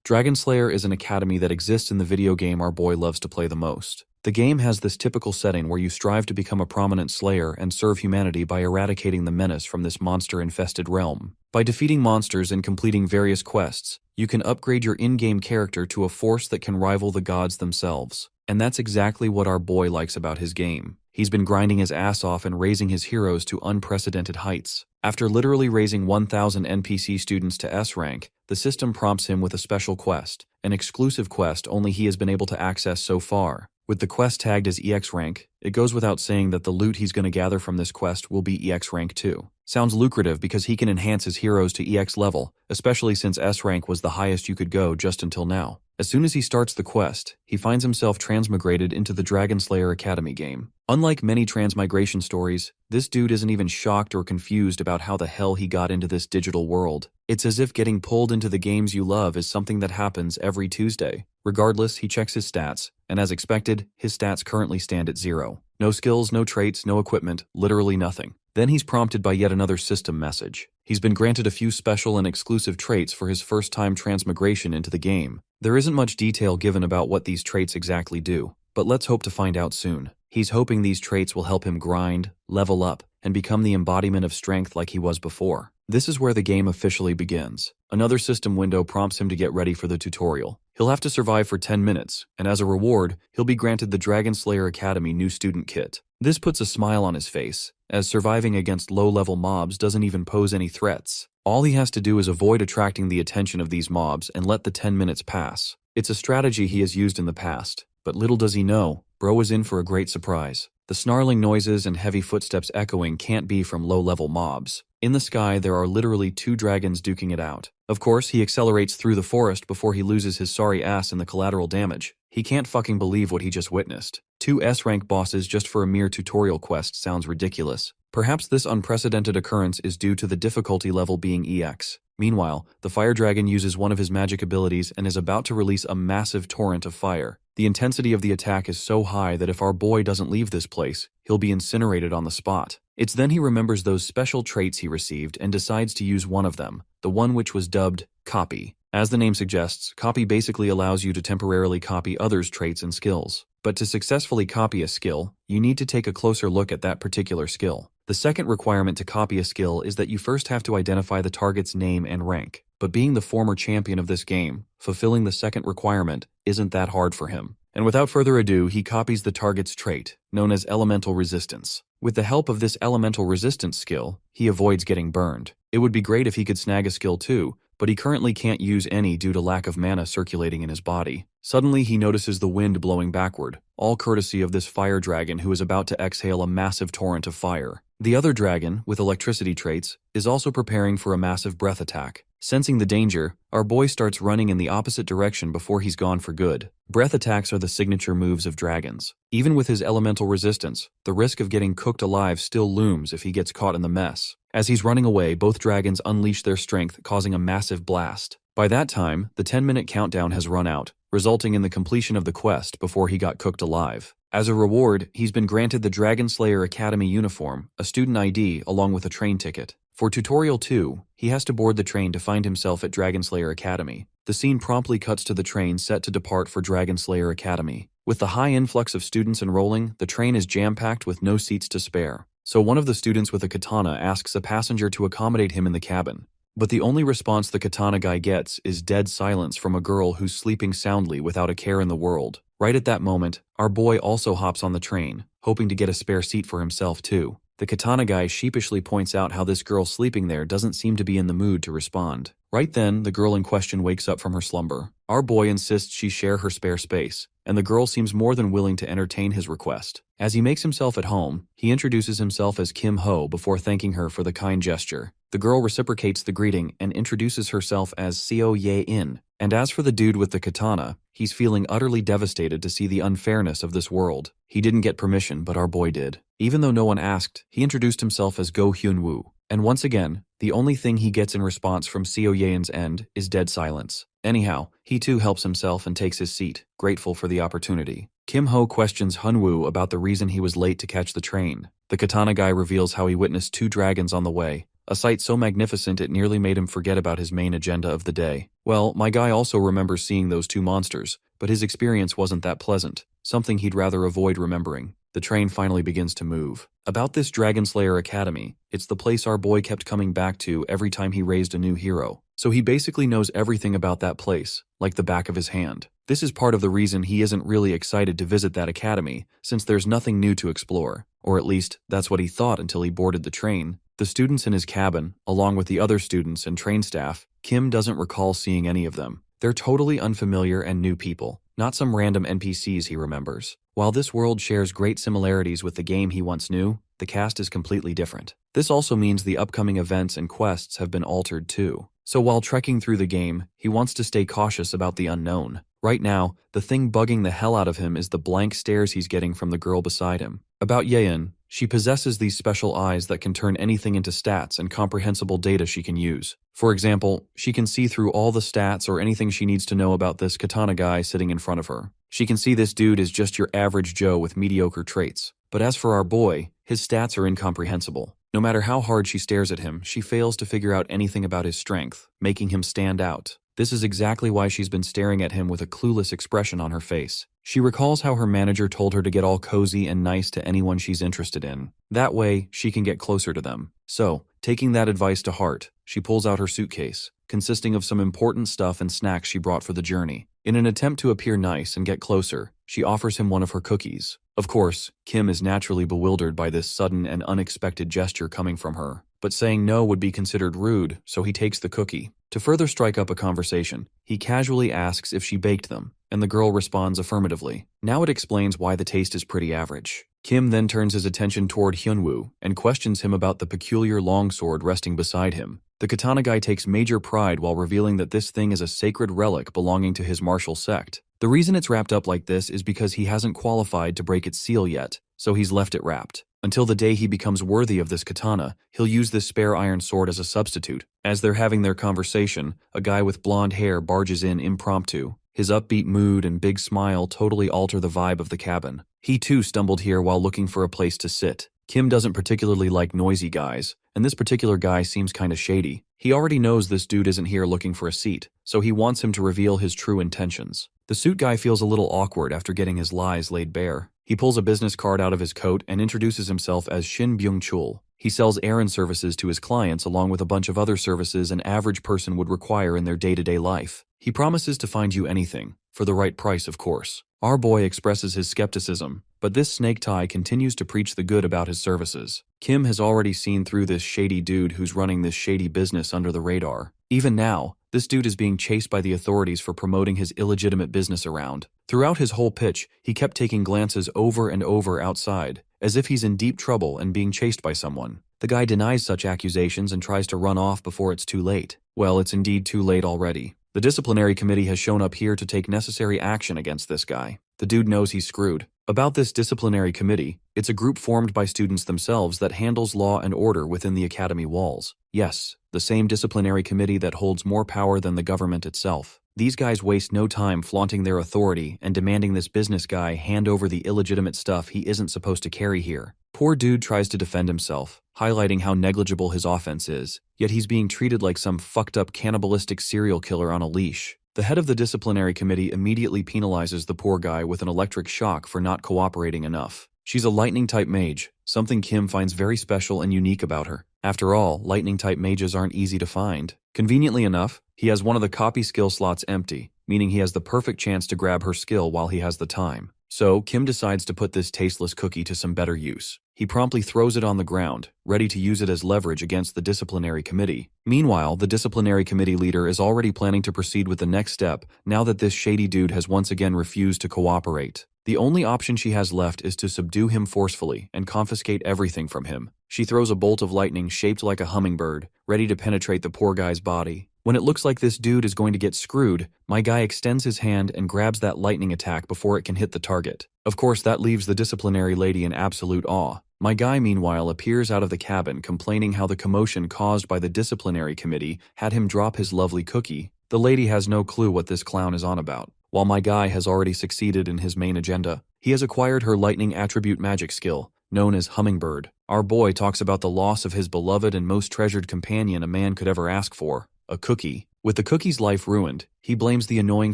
Dragon Slayer is an academy that exists in the video game our boy loves to play the most. The game has this typical setting where you strive to become a prominent slayer and serve humanity by eradicating the menace from this monster-infested realm. By defeating monsters and completing various quests, you can upgrade your in-game character to a force that can rival the gods themselves. And that's exactly what our boy likes about his game. He's been grinding his ass off and raising his heroes to unprecedented heights. After literally raising 1,000 NPC students to S rank, the system prompts him with a special quest, an exclusive quest only he has been able to access so far. With the quest tagged as EX rank, it goes without saying that the loot he's going to gather from this quest will be EX rank too. Sounds lucrative because he can enhance his heroes to EX level, especially since S rank was the highest you could go just until now. As soon as he starts the quest, he finds himself transmigrated into the Dragon Slayer Academy game. Unlike many transmigration stories, this dude isn't even shocked or confused about how the hell he got into this digital world. It's as if getting pulled into the games you love is something that happens every Tuesday. Regardless, he checks his stats, and as expected, his stats currently stand at 0. No skills, no traits, no equipment, literally nothing. Then he's prompted by yet another system message. He's been granted a few special and exclusive traits for his first-time transmigration into the game. There isn't much detail given about what these traits exactly do, but let's hope to find out soon. He's hoping these traits will help him grind, level up, and become the embodiment of strength like he was before. This is where the game officially begins. Another system window prompts him to get ready for the tutorial. He'll have to survive for 10 minutes, and as a reward, he'll be granted the Dragon Slayer Academy new student kit. This puts a smile on his face, as surviving against low-level mobs doesn't even pose any threats. All he has to do is avoid attracting the attention of these mobs and let the 10 minutes pass. It's a strategy he has used in the past, but little does he know, bro is in for a great surprise. The snarling noises and heavy footsteps echoing can't be from low-level mobs. In the sky, there are literally 2 dragons duking it out. Of course, he accelerates through the forest before he loses his sorry ass in the collateral damage. He can't fucking believe what he just witnessed. 2 S-rank bosses just for a mere tutorial quest sounds ridiculous. Perhaps this unprecedented occurrence is due to the difficulty level being EX. Meanwhile, the fire dragon uses one of his magic abilities and is about to release a massive torrent of fire. The intensity of the attack is so high that if our boy doesn't leave this place, he'll be incinerated on the spot. It's then he remembers those special traits he received and decides to use one of them, the one which was dubbed Copy. As the name suggests, Copy basically allows you to temporarily copy others' traits and skills. But to successfully copy a skill, you need to take a closer look at that particular skill. The second requirement to copy a skill is that you first have to identify the target's name and rank. But being the former champion of this game, fulfilling the second requirement isn't that hard for him. And without further ado, he copies the target's trait, known as Elemental Resistance. With the help of this Elemental Resistance skill, he avoids getting burned. It would be great if he could snag a skill too, but he currently can't use any due to lack of mana circulating in his body. Suddenly, he notices the wind blowing backward, all courtesy of this fire dragon who is about to exhale a massive torrent of fire. The other dragon, with electricity traits, is also preparing for a massive breath attack. Sensing the danger, our boy starts running in the opposite direction before he's gone for good. Breath attacks are the signature moves of dragons. Even with his elemental resistance, the risk of getting cooked alive still looms if he gets caught in the mess. As he's running away, both dragons unleash their strength, causing a massive blast. By that time, the 10-minute countdown has run out, resulting in the completion of the quest before he got cooked alive. As a reward, he's been granted the Dragon Slayer Academy uniform, a student ID, along with a train ticket. For Tutorial 2, he has to board the train to find himself at Dragon Slayer Academy. The scene promptly cuts to the train set to depart for Dragon Slayer Academy. With the high influx of students enrolling, the train is jam-packed with no seats to spare. So one of the students with a katana asks a passenger to accommodate him in the cabin. But the only response the katana guy gets is dead silence from a girl who's sleeping soundly without a care in the world. Right at that moment, our boy also hops on the train, hoping to get a spare seat for himself too. The katana guy sheepishly points out how this girl sleeping there doesn't seem to be in the mood to respond. Right then, the girl in question wakes up from her slumber. Our boy insists she share her spare space, and the girl seems more than willing to entertain his request. As he makes himself at home, he introduces himself as Kimho before thanking her for the kind gesture. The girl reciprocates the greeting and introduces herself as Seo Ye-in. And as for the dude with the katana, he's feeling utterly devastated to see the unfairness of this world. He didn't get permission, but our boy did. Even though no one asked, he introduced himself as Hyun Wu. And once again, the only thing he gets in response from Seo Ye-in's end is dead silence. Anyhow, he too helps himself and takes his seat, grateful for the opportunity. Kimho questions Hyun Wu about the reason he was late to catch the train. The katana guy reveals how he witnessed 2 dragons on the way, a sight so magnificent it nearly made him forget about his main agenda of the day. Well, my guy also remembers seeing those two monsters, but his experience wasn't that pleasant, something he'd rather avoid remembering. The train finally begins to move. About this Dragonslayer Academy, it's the place our boy kept coming back to every time he raised a new hero. So he basically knows everything about that place, like the back of his hand. This is part of the reason he isn't really excited to visit that academy, since there's nothing new to explore. Or at least, that's what he thought until he boarded the train. The students in his cabin, along with the other students and train staff, Kim doesn't recall seeing any of them. They're totally unfamiliar and new people, not some random NPCs he remembers. While this world shares great similarities with the game he once knew, the cast is completely different. This also means the upcoming events and quests have been altered too. So while trekking through the game, he wants to stay cautious about the unknown. Right now, the thing bugging the hell out of him is the blank stares he's getting from the girl beside him. About Yeon, she possesses these special eyes that can turn anything into stats and comprehensible data she can use. For example, she can see through all the stats or anything she needs to know about this katana guy sitting in front of her. She can see this dude is just your average Joe with mediocre traits. But as for our boy, his stats are incomprehensible. No matter how hard she stares at him, she fails to figure out anything about his strength, making him stand out. This is exactly why she's been staring at him with a clueless expression on her face. She recalls how her manager told her to get all cozy and nice to anyone she's interested in. That way, she can get closer to them. So, taking that advice to heart, she pulls out her suitcase, consisting of some important stuff and snacks she brought for the journey. In an attempt to appear nice and get closer, she offers him one of her cookies. Of course, Kim is naturally bewildered by this sudden and unexpected gesture coming from her. But saying no would be considered rude, so he takes the cookie. To further strike up a conversation, he casually asks if she baked them, and the girl responds affirmatively. Now it explains why the taste is pretty average. Kim then turns his attention toward Hyun Wu and questions him about the peculiar longsword resting beside him. The katana guy takes major pride while revealing that this thing is a sacred relic belonging to his martial sect. The reason it's wrapped up like this is because he hasn't qualified to break its seal yet, so he's left it wrapped. Until the day he becomes worthy of this katana, he'll use this spare iron sword as a substitute. As they're having their conversation, a guy with blonde hair barges in impromptu. His upbeat mood and big smile totally alter the vibe of the cabin. He too stumbled here while looking for a place to sit. Kim doesn't particularly like noisy guys, and this particular guy seems kinda shady. He already knows this dude isn't here looking for a seat, so he wants him to reveal his true intentions. The suit guy feels a little awkward after getting his lies laid bare. He pulls a business card out of his coat and introduces himself as Shin Byung-chul. He sells errand services to his clients along with a bunch of other services an average person would require in their day-to-day life. He promises to find you anything, for the right price of course. Our boy expresses his skepticism, but this snake tie continues to preach the good about his services. Kim has already seen through this shady dude who's running this shady business under the radar. Even now, this dude is being chased by the authorities for promoting his illegitimate business around. Throughout his whole pitch, he kept taking glances over and over outside, as if he's in deep trouble and being chased by someone. The guy denies such accusations and tries to run off before it's too late. Well, it's indeed too late already. The disciplinary committee has shown up here to take necessary action against this guy. The dude knows he's screwed. About this disciplinary committee, it's a group formed by students themselves that handles law and order within the academy walls. Yes, the same disciplinary committee that holds more power than the government itself. These guys waste no time flaunting their authority and demanding this business guy hand over the illegitimate stuff he isn't supposed to carry here. Poor dude tries to defend himself, highlighting how negligible his offense is, yet he's being treated like some fucked up cannibalistic serial killer on a leash. The head of the disciplinary committee immediately penalizes the poor guy with an electric shock for not cooperating enough. She's a lightning-type mage, something Kim finds very special and unique about her. After all, lightning-type mages aren't easy to find. Conveniently enough, he has one of the copy skill slots empty, meaning he has the perfect chance to grab her skill while he has the time. So, Kim decides to put this tasteless cookie to some better use. He promptly throws it on the ground, ready to use it as leverage against the disciplinary committee. Meanwhile, the disciplinary committee leader is already planning to proceed with the next step now that this shady dude has once again refused to cooperate. The only option she has left is to subdue him forcefully and confiscate everything from him. She throws a bolt of lightning shaped like a hummingbird, ready to penetrate the poor guy's body. When it looks like this dude is going to get screwed, my guy extends his hand and grabs that lightning attack before it can hit the target. Of course, that leaves the disciplinary lady in absolute awe. My guy, meanwhile, appears out of the cabin complaining how the commotion caused by the disciplinary committee had him drop his lovely cookie. The lady has no clue what this clown is on about. While my guy has already succeeded in his main agenda, he has acquired her lightning attribute magic skill. known as Hummingbird. Our boy talks about the loss of his beloved and most treasured companion a man could ever ask for, a cookie. With the cookie's life ruined, he blames the annoying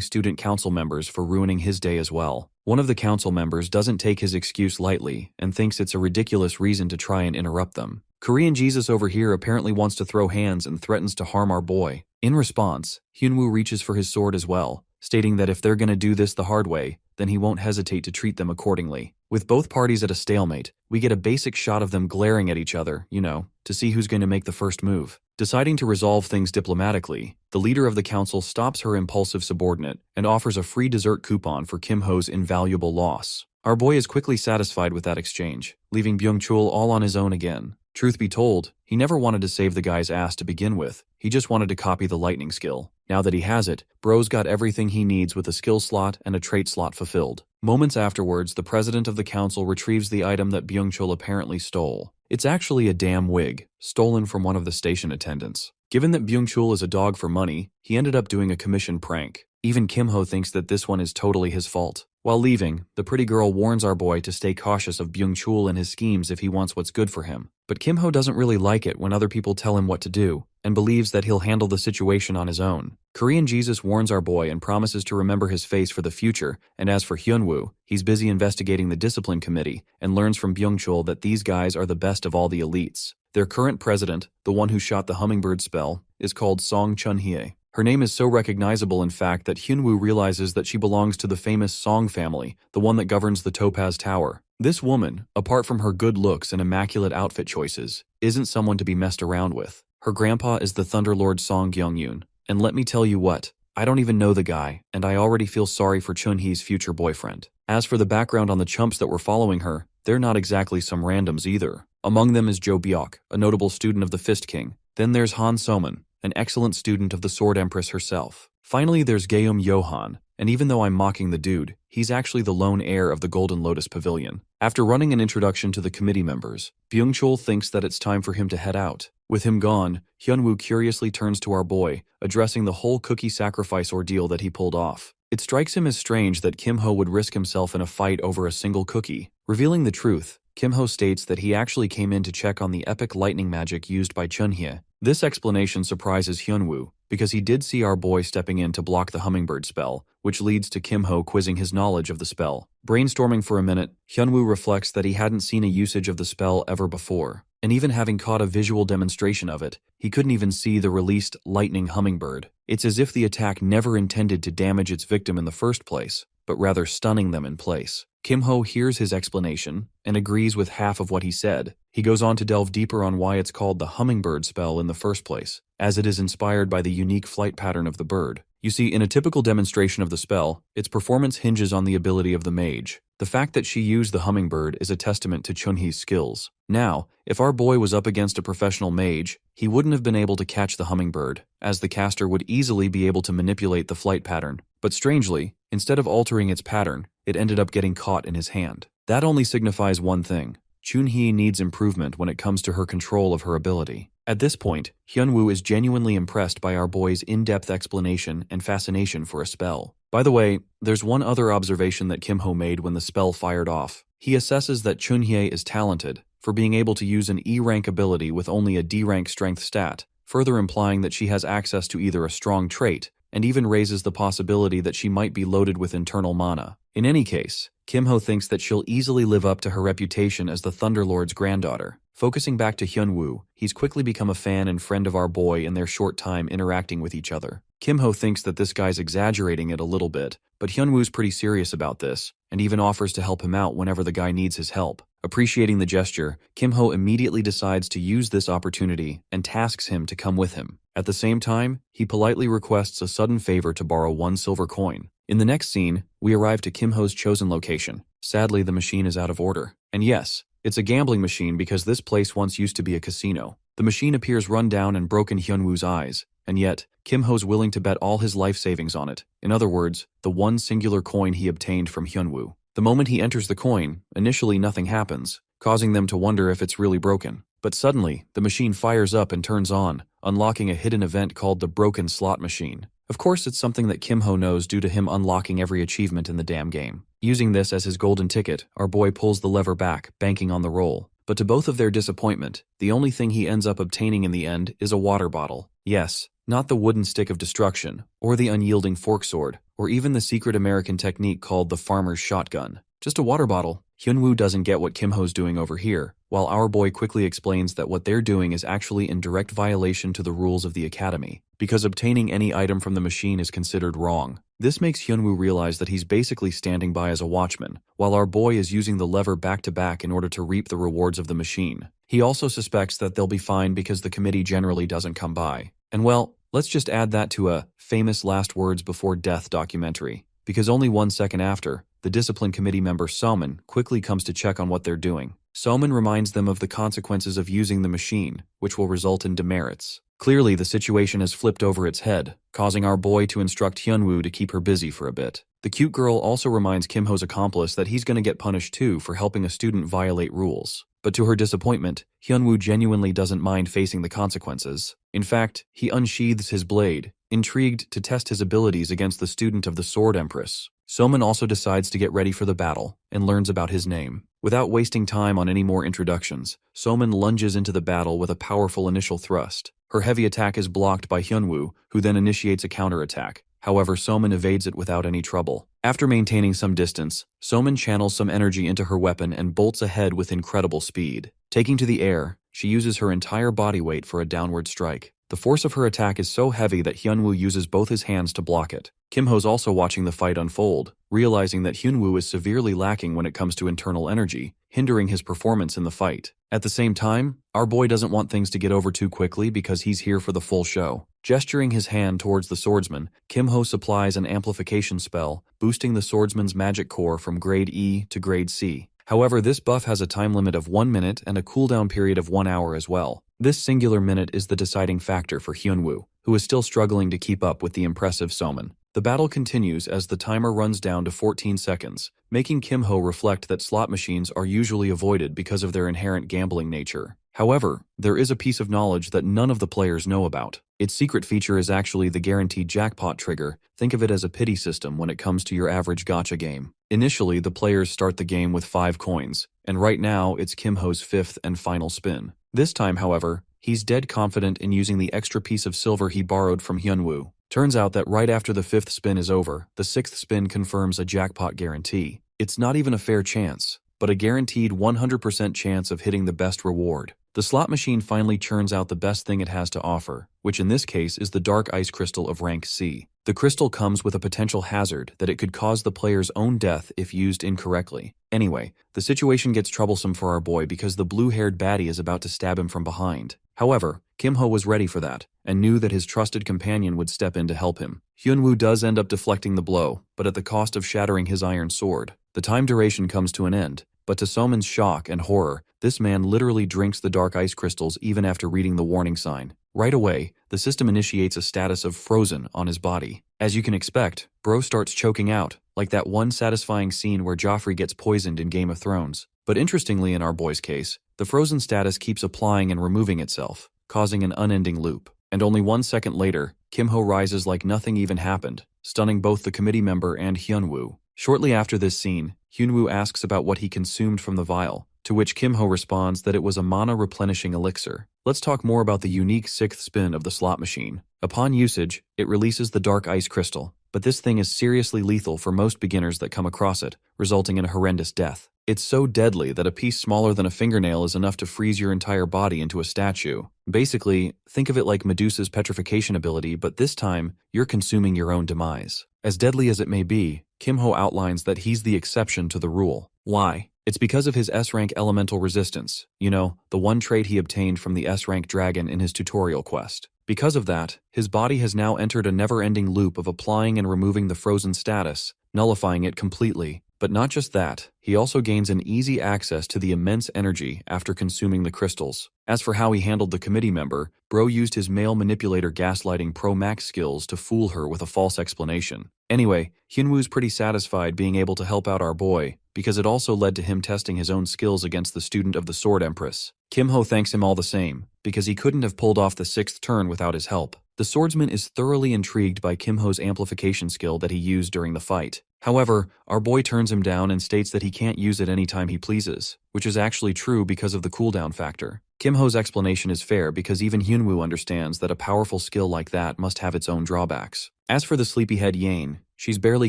student council members for ruining his day as well. One of the council members doesn't take his excuse lightly and thinks it's a ridiculous reason to try and interrupt them. Korean Jesus over here apparently wants to throw hands and threatens to harm our boy. In response, Hyun Wu reaches for his sword as well, stating that if they're gonna do this the hard way, then he won't hesitate to treat them accordingly. With both parties at a stalemate, we get a basic shot of them glaring at each other, to see who's going to make the first move. Deciding to resolve things diplomatically, the leader of the council stops her impulsive subordinate and offers a free dessert coupon for Kimho's invaluable loss. Our boy is quickly satisfied with that exchange, leaving Byung-chul all on his own again. Truth be told, he never wanted to save the guy's ass to begin with, he just wanted to copy the lightning skill. Now that he has it, bro's got everything he needs with a skill slot and a trait slot fulfilled. Moments afterwards, the president of the council retrieves the item that Byung-chul apparently stole. It's actually a damn wig, stolen from one of the station attendants. Given that Byung-chul is a dog for money, he ended up doing a commission prank. Even Kimho thinks that this one is totally his fault. While leaving, the pretty girl warns our boy to stay cautious of Byung-chul and his schemes if he wants what's good for him. But Kimho doesn't really like it when other people tell him what to do, and believes that he'll handle the situation on his own. Korean Jesus warns our boy and promises to remember his face for the future, and as for Hyun Wu, he's busy investigating the discipline committee and learns from Byung-chul that these guys are the best of all the elites. Their current president, the one who shot the hummingbird spell, is called Song Chun-hye. Her name is so recognizable in fact that Hyun Wu realizes that she belongs to the famous Song family, the one that governs the Topaz Tower. This woman, apart from her good looks and immaculate outfit choices, isn't someone to be messed around with. Her grandpa is the Thunderlord Song Gyeong-yoon, and let me tell you what, I don't even know the guy, and I already feel sorry for Chun-hee's future boyfriend. As for the background on the chumps that were following her, they're not exactly some randoms either. Among them is Jo Byok, a notable student of the Fist King. Then there's Han Soman, an excellent student of the Sword Empress herself. Finally, there's Gaeum Yohan, and even though I'm mocking the dude, he's actually the lone heir of the Golden Lotus Pavilion. After running an introduction to the committee members, Byung-chul thinks that it's time for him to head out. With him gone, Hyun Wu curiously turns to our boy, addressing the whole cookie sacrifice ordeal that he pulled off. It strikes him as strange that Kimho would risk himself in a fight over a single cookie. Revealing the truth, Kimho states that he actually came in to check on the epic lightning magic used by Chun-hye. This explanation surprises Hyun Wu, because he did see our boy stepping in to block the hummingbird spell, which leads to Kimho quizzing his knowledge of the spell. Brainstorming for a minute, Hyun Wu reflects that he hadn't seen a usage of the spell ever before, and even having caught a visual demonstration of it, he couldn't even see the released lightning hummingbird. It's as if the attack never intended to damage its victim in the first place, but rather stunning them in place. Kimho hears his explanation and agrees with half of what he said. He goes on to delve deeper on why it's called the hummingbird spell in the first place, as it is inspired by the unique flight pattern of the bird. You see, in a typical demonstration of the spell, its performance hinges on the ability of the mage. The fact that she used the hummingbird is a testament to Chun-hee's skills. Now, if our boy was up against a professional mage, he wouldn't have been able to catch the hummingbird, as the caster would easily be able to manipulate the flight pattern. But strangely, instead of altering its pattern, it ended up getting caught in his hand. That only signifies one thing. Chun-hee needs improvement when it comes to her control of her ability. At this point, Hyun Wu is genuinely impressed by our boy's in-depth explanation and fascination for a spell. By the way, there's one other observation that Kimho made when the spell fired off. He assesses that Chun-hye is talented for being able to use an E-rank ability with only a D-rank strength stat, further implying that she has access to either a strong trait, and even raises the possibility that she might be loaded with internal mana. In any case, Kimho thinks that she'll easily live up to her reputation as the Thunderlord's granddaughter. Focusing back to Hyun Wu, he's quickly become a fan and friend of our boy in their short time interacting with each other. Kimho thinks that this guy's exaggerating it a little bit, but Hyun Wu's pretty serious about this, and even offers to help him out whenever the guy needs his help. Appreciating the gesture, Kimho immediately decides to use this opportunity and tasks him to come with him. At the same time, he politely requests a sudden favor to borrow 1 silver coin. In the next scene, we arrive to Kimho's chosen location. Sadly, the machine is out of order. And yes, it's a gambling machine because this place once used to be a casino. The machine appears run down and broke in Hyun Wu's eyes, and yet, Kimho's willing to bet all his life savings on it. In other words, the one singular coin he obtained from Hyun Wu. The moment he enters the coin, initially nothing happens, causing them to wonder if it's really broken. But suddenly, the machine fires up and turns on, unlocking a hidden event called the Broken Slot Machine. Of course, it's something that Kimho knows due to him unlocking every achievement in the damn game. Using this as his golden ticket, our boy pulls the lever back, banking on the roll. But to both of their disappointment, the only thing he ends up obtaining in the end is a water bottle. Yes, not the wooden stick of destruction, or the unyielding fork sword, or even the secret American technique called the farmer's shotgun. Just a water bottle. Hyun Wu doesn't get what Kimho's doing over here, while our boy quickly explains that what they're doing is actually in direct violation to the rules of the academy, because obtaining any item from the machine is considered wrong. This makes Hyun Wu realize that he's basically standing by as a watchman, while our boy is using the lever back-to-back in order to reap the rewards of the machine. He also suspects that they'll be fine because the committee generally doesn't come by. And well, let's just add that to a famous last words before death documentary, because only 1 second after, the discipline committee member Soman quickly comes to check on what they're doing. Soman reminds them of the consequences of using the machine, which will result in demerits. Clearly, the situation has flipped over its head, causing our boy to instruct Hyun Wu to keep her busy for a bit. The cute girl also reminds Kimho's accomplice that he's going to get punished too for helping a student violate rules. But to her disappointment, Hyun Wu genuinely doesn't mind facing the consequences. In fact, he unsheathes his blade, intrigued to test his abilities against the student of the Sword Empress. Soman also decides to get ready for the battle, and learns about his name. Without wasting time on any more introductions, Soman lunges into the battle with a powerful initial thrust. Her heavy attack is blocked by Hyun Wu, who then initiates a counterattack. However, Soman evades it without any trouble. After maintaining some distance, Soman channels some energy into her weapon and bolts ahead with incredible speed. Taking to the air, she uses her entire body weight for a downward strike. The force of her attack is so heavy that Hyun Wu uses both his hands to block it. Kimho's also watching the fight unfold, realizing that Hyun Wu is severely lacking when it comes to internal energy, hindering his performance in the fight. At the same time, our boy doesn't want things to get over too quickly because he's here for the full show. Gesturing his hand towards the swordsman, Kimho supplies an amplification spell, boosting the swordsman's magic core from grade E to grade C. However, this buff has a time limit of 1 minute and a cooldown period of 1 hour as well. This singular minute is the deciding factor for Hyun Wu, who is still struggling to keep up with the impressive Soman. The battle continues as the timer runs down to 14 seconds, making Kimho reflect that slot machines are usually avoided because of their inherent gambling nature. However, there is a piece of knowledge that none of the players know about. Its secret feature is actually the guaranteed jackpot trigger. Think of it as a pity system when it comes to your average gacha game. Initially, the players start the game with 5 coins, and right now it's Kimho's 5th and final spin. This time, however, he's dead confident in using the extra piece of silver he borrowed from Hyun Wu. Turns out that right after the 5th spin is over, the 6th spin confirms a jackpot guarantee. It's not even a fair chance, but a guaranteed 100% chance of hitting the best reward. The slot machine finally churns out the best thing it has to offer, which in this case is the dark ice crystal of rank C. The crystal comes with a potential hazard that it could cause the player's own death if used incorrectly. Anyway, the situation gets troublesome for our boy because the blue-haired baddie is about to stab him from behind. However, Kimho was ready for that, and knew that his trusted companion would step in to help him. Hyun Wu does end up deflecting the blow, but at the cost of shattering his iron sword. The time duration comes to an end, but to Soman's shock and horror, this man literally drinks the dark ice crystals even after reading the warning sign. Right away, the system initiates a status of frozen on his body. As you can expect, bro starts choking out, like that one satisfying scene where Joffrey gets poisoned in Game of Thrones. But interestingly in our boy's case, the frozen status keeps applying and removing itself, causing an unending loop. And only 1 second later, Kimho rises like nothing even happened, stunning both the committee member and Hyun Wu. Shortly after this scene, Hyun Wu asks about what he consumed from the vial, to which Kimho responds that it was a mana-replenishing elixir. Let's talk more about the unique 6th spin of the slot machine. Upon usage, it releases the dark ice crystal, but this thing is seriously lethal for most beginners that come across it, resulting in a horrendous death. It's so deadly that a piece smaller than a fingernail is enough to freeze your entire body into a statue. Basically, think of it like Medusa's petrification ability, but this time, you're consuming your own demise. As deadly as it may be, Kimho outlines that he's the exception to the rule. Why? It's because of his S-rank elemental resistance, you know, the one trait he obtained from the S-rank dragon in his tutorial quest. Because of that, his body has now entered a never-ending loop of applying and removing the frozen status, nullifying it completely. But not just that, he also gains an easy access to the immense energy after consuming the crystals. As for how he handled the committee member, bro used his male manipulator gaslighting Pro Max skills to fool her with a false explanation. Anyway, Hyun Wu's pretty satisfied being able to help out our boy, because it also led to him testing his own skills against the student of the Sword Empress. Kimho thanks him all the same, because he couldn't have pulled off the 6th turn without his help. The swordsman is thoroughly intrigued by Kimho's amplification skill that he used during the fight. However, our boy turns him down and states that he can't use it anytime he pleases, which is actually true because of the cooldown factor. Kimho's explanation is fair because even Hyun Wu understands that a powerful skill like that must have its own drawbacks. As for the sleepyhead Yane, she's barely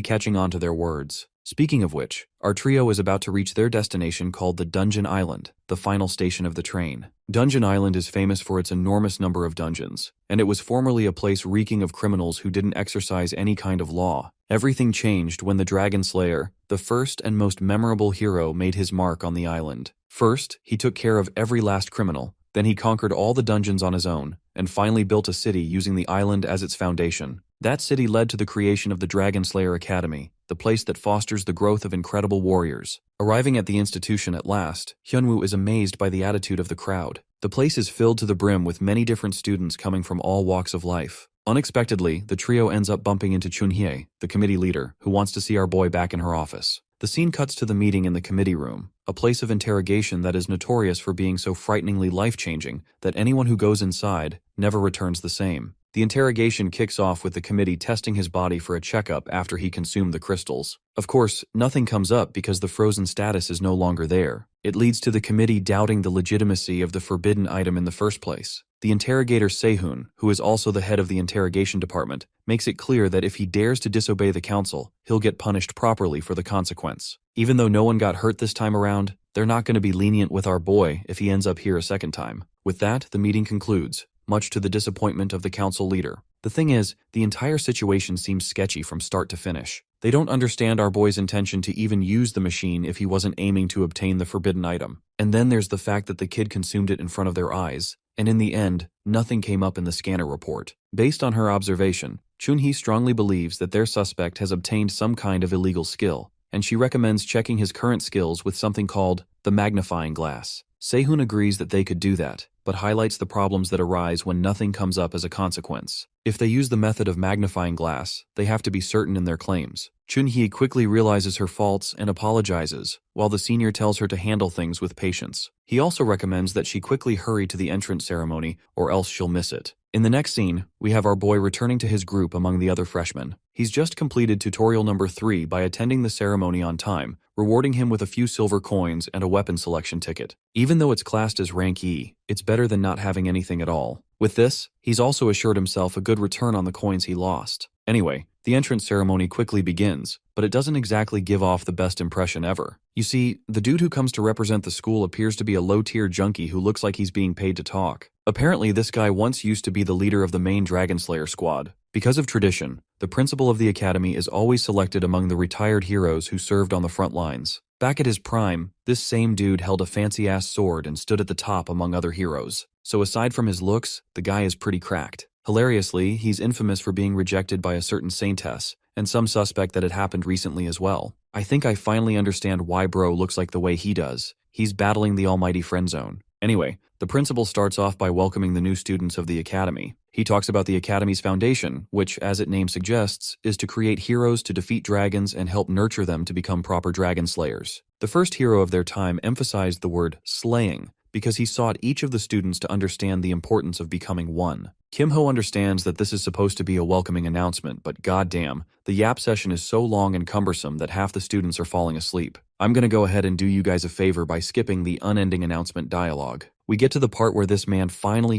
catching on to their words. Speaking of which, our trio is about to reach their destination called the Dungeon Island, the final station of the train. Dungeon Island is famous for its enormous number of dungeons, and it was formerly a place reeking of criminals who didn't exercise any kind of law. Everything changed when the Dragon Slayer, the first and most memorable hero, made his mark on the island. First, he took care of every last criminal, then he conquered all the dungeons on his own, and finally built a city using the island as its foundation. That city led to the creation of the Dragon Slayer Academy, the place that fosters the growth of incredible warriors. Arriving at the institution at last, Hyun Wu is amazed by the attitude of the crowd. The place is filled to the brim with many different students coming from all walks of life. Unexpectedly, the trio ends up bumping into Chunhye, the committee leader, who wants to see our boy back in her office. The scene cuts to the meeting in the committee room, a place of interrogation that is notorious for being so frighteningly life-changing that anyone who goes inside never returns the same. The interrogation kicks off with the committee testing his body for a checkup after he consumed the crystals. Of course, nothing comes up because the frozen status is no longer there. It leads to the committee doubting the legitimacy of the forbidden item in the first place. The interrogator Sehun, who is also the head of the interrogation department, makes it clear that if he dares to disobey the council, he'll get punished properly for the consequence. Even though no one got hurt this time around, they're not going to be lenient with our boy if he ends up here a second time. With that, the meeting concludes, much to the disappointment of the council leader. The thing is, the entire situation seems sketchy from start to finish. They don't understand our boy's intention to even use the machine if he wasn't aiming to obtain the forbidden item. And then there's the fact that the kid consumed it in front of their eyes, and in the end, nothing came up in the scanner report. Based on her observation, Chunhye strongly believes that their suspect has obtained some kind of illegal skill, and she recommends checking his current skills with something called the magnifying glass. Sehun agrees that they could do that, but highlights the problems that arise when nothing comes up as a consequence. If they use the method of magnifying glass, they have to be certain in their claims. Chunhye quickly realizes her faults and apologizes, while the senior tells her to handle things with patience. He also recommends that she quickly hurry to the entrance ceremony, or else she'll miss it. In the next scene, we have our boy returning to his group among the other freshmen. He's just completed tutorial number 3 by attending the ceremony on time, rewarding him with a few silver coins and a weapon selection ticket. Even though it's classed as rank E, it's better than not having anything at all. With this, he's also assured himself a good return on the coins he lost. Anyway, the entrance ceremony quickly begins, but it doesn't exactly give off the best impression ever. You see, the dude who comes to represent the school appears to be a low-tier junkie who looks like he's being paid to talk. Apparently, this guy once used to be the leader of the main Dragon Slayer squad. Because of tradition, the principal of the academy is always selected among the retired heroes who served on the front lines. Back at his prime, this same dude held a fancy-ass sword and stood at the top among other heroes. So aside from his looks, the guy is pretty cracked. Hilariously, he's infamous for being rejected by a certain saintess, and some suspect that it happened recently as well. I think I finally understand why bro looks like the way he does. He's battling the almighty friend zone. Anyway, the principal starts off by welcoming the new students of the academy. He talks about the academy's foundation, which, as its name suggests, is to create heroes to defeat dragons and help nurture them to become proper dragon slayers. The first hero of their time emphasized the word slaying, because he sought each of the students to understand the importance of becoming one. Kimho understands that this is supposed to be a welcoming announcement, but goddamn, the yap session is so long and cumbersome that half the students are falling asleep. I'm gonna go ahead and do you guys a favor by skipping the unending announcement dialogue. We get to the part where this man finally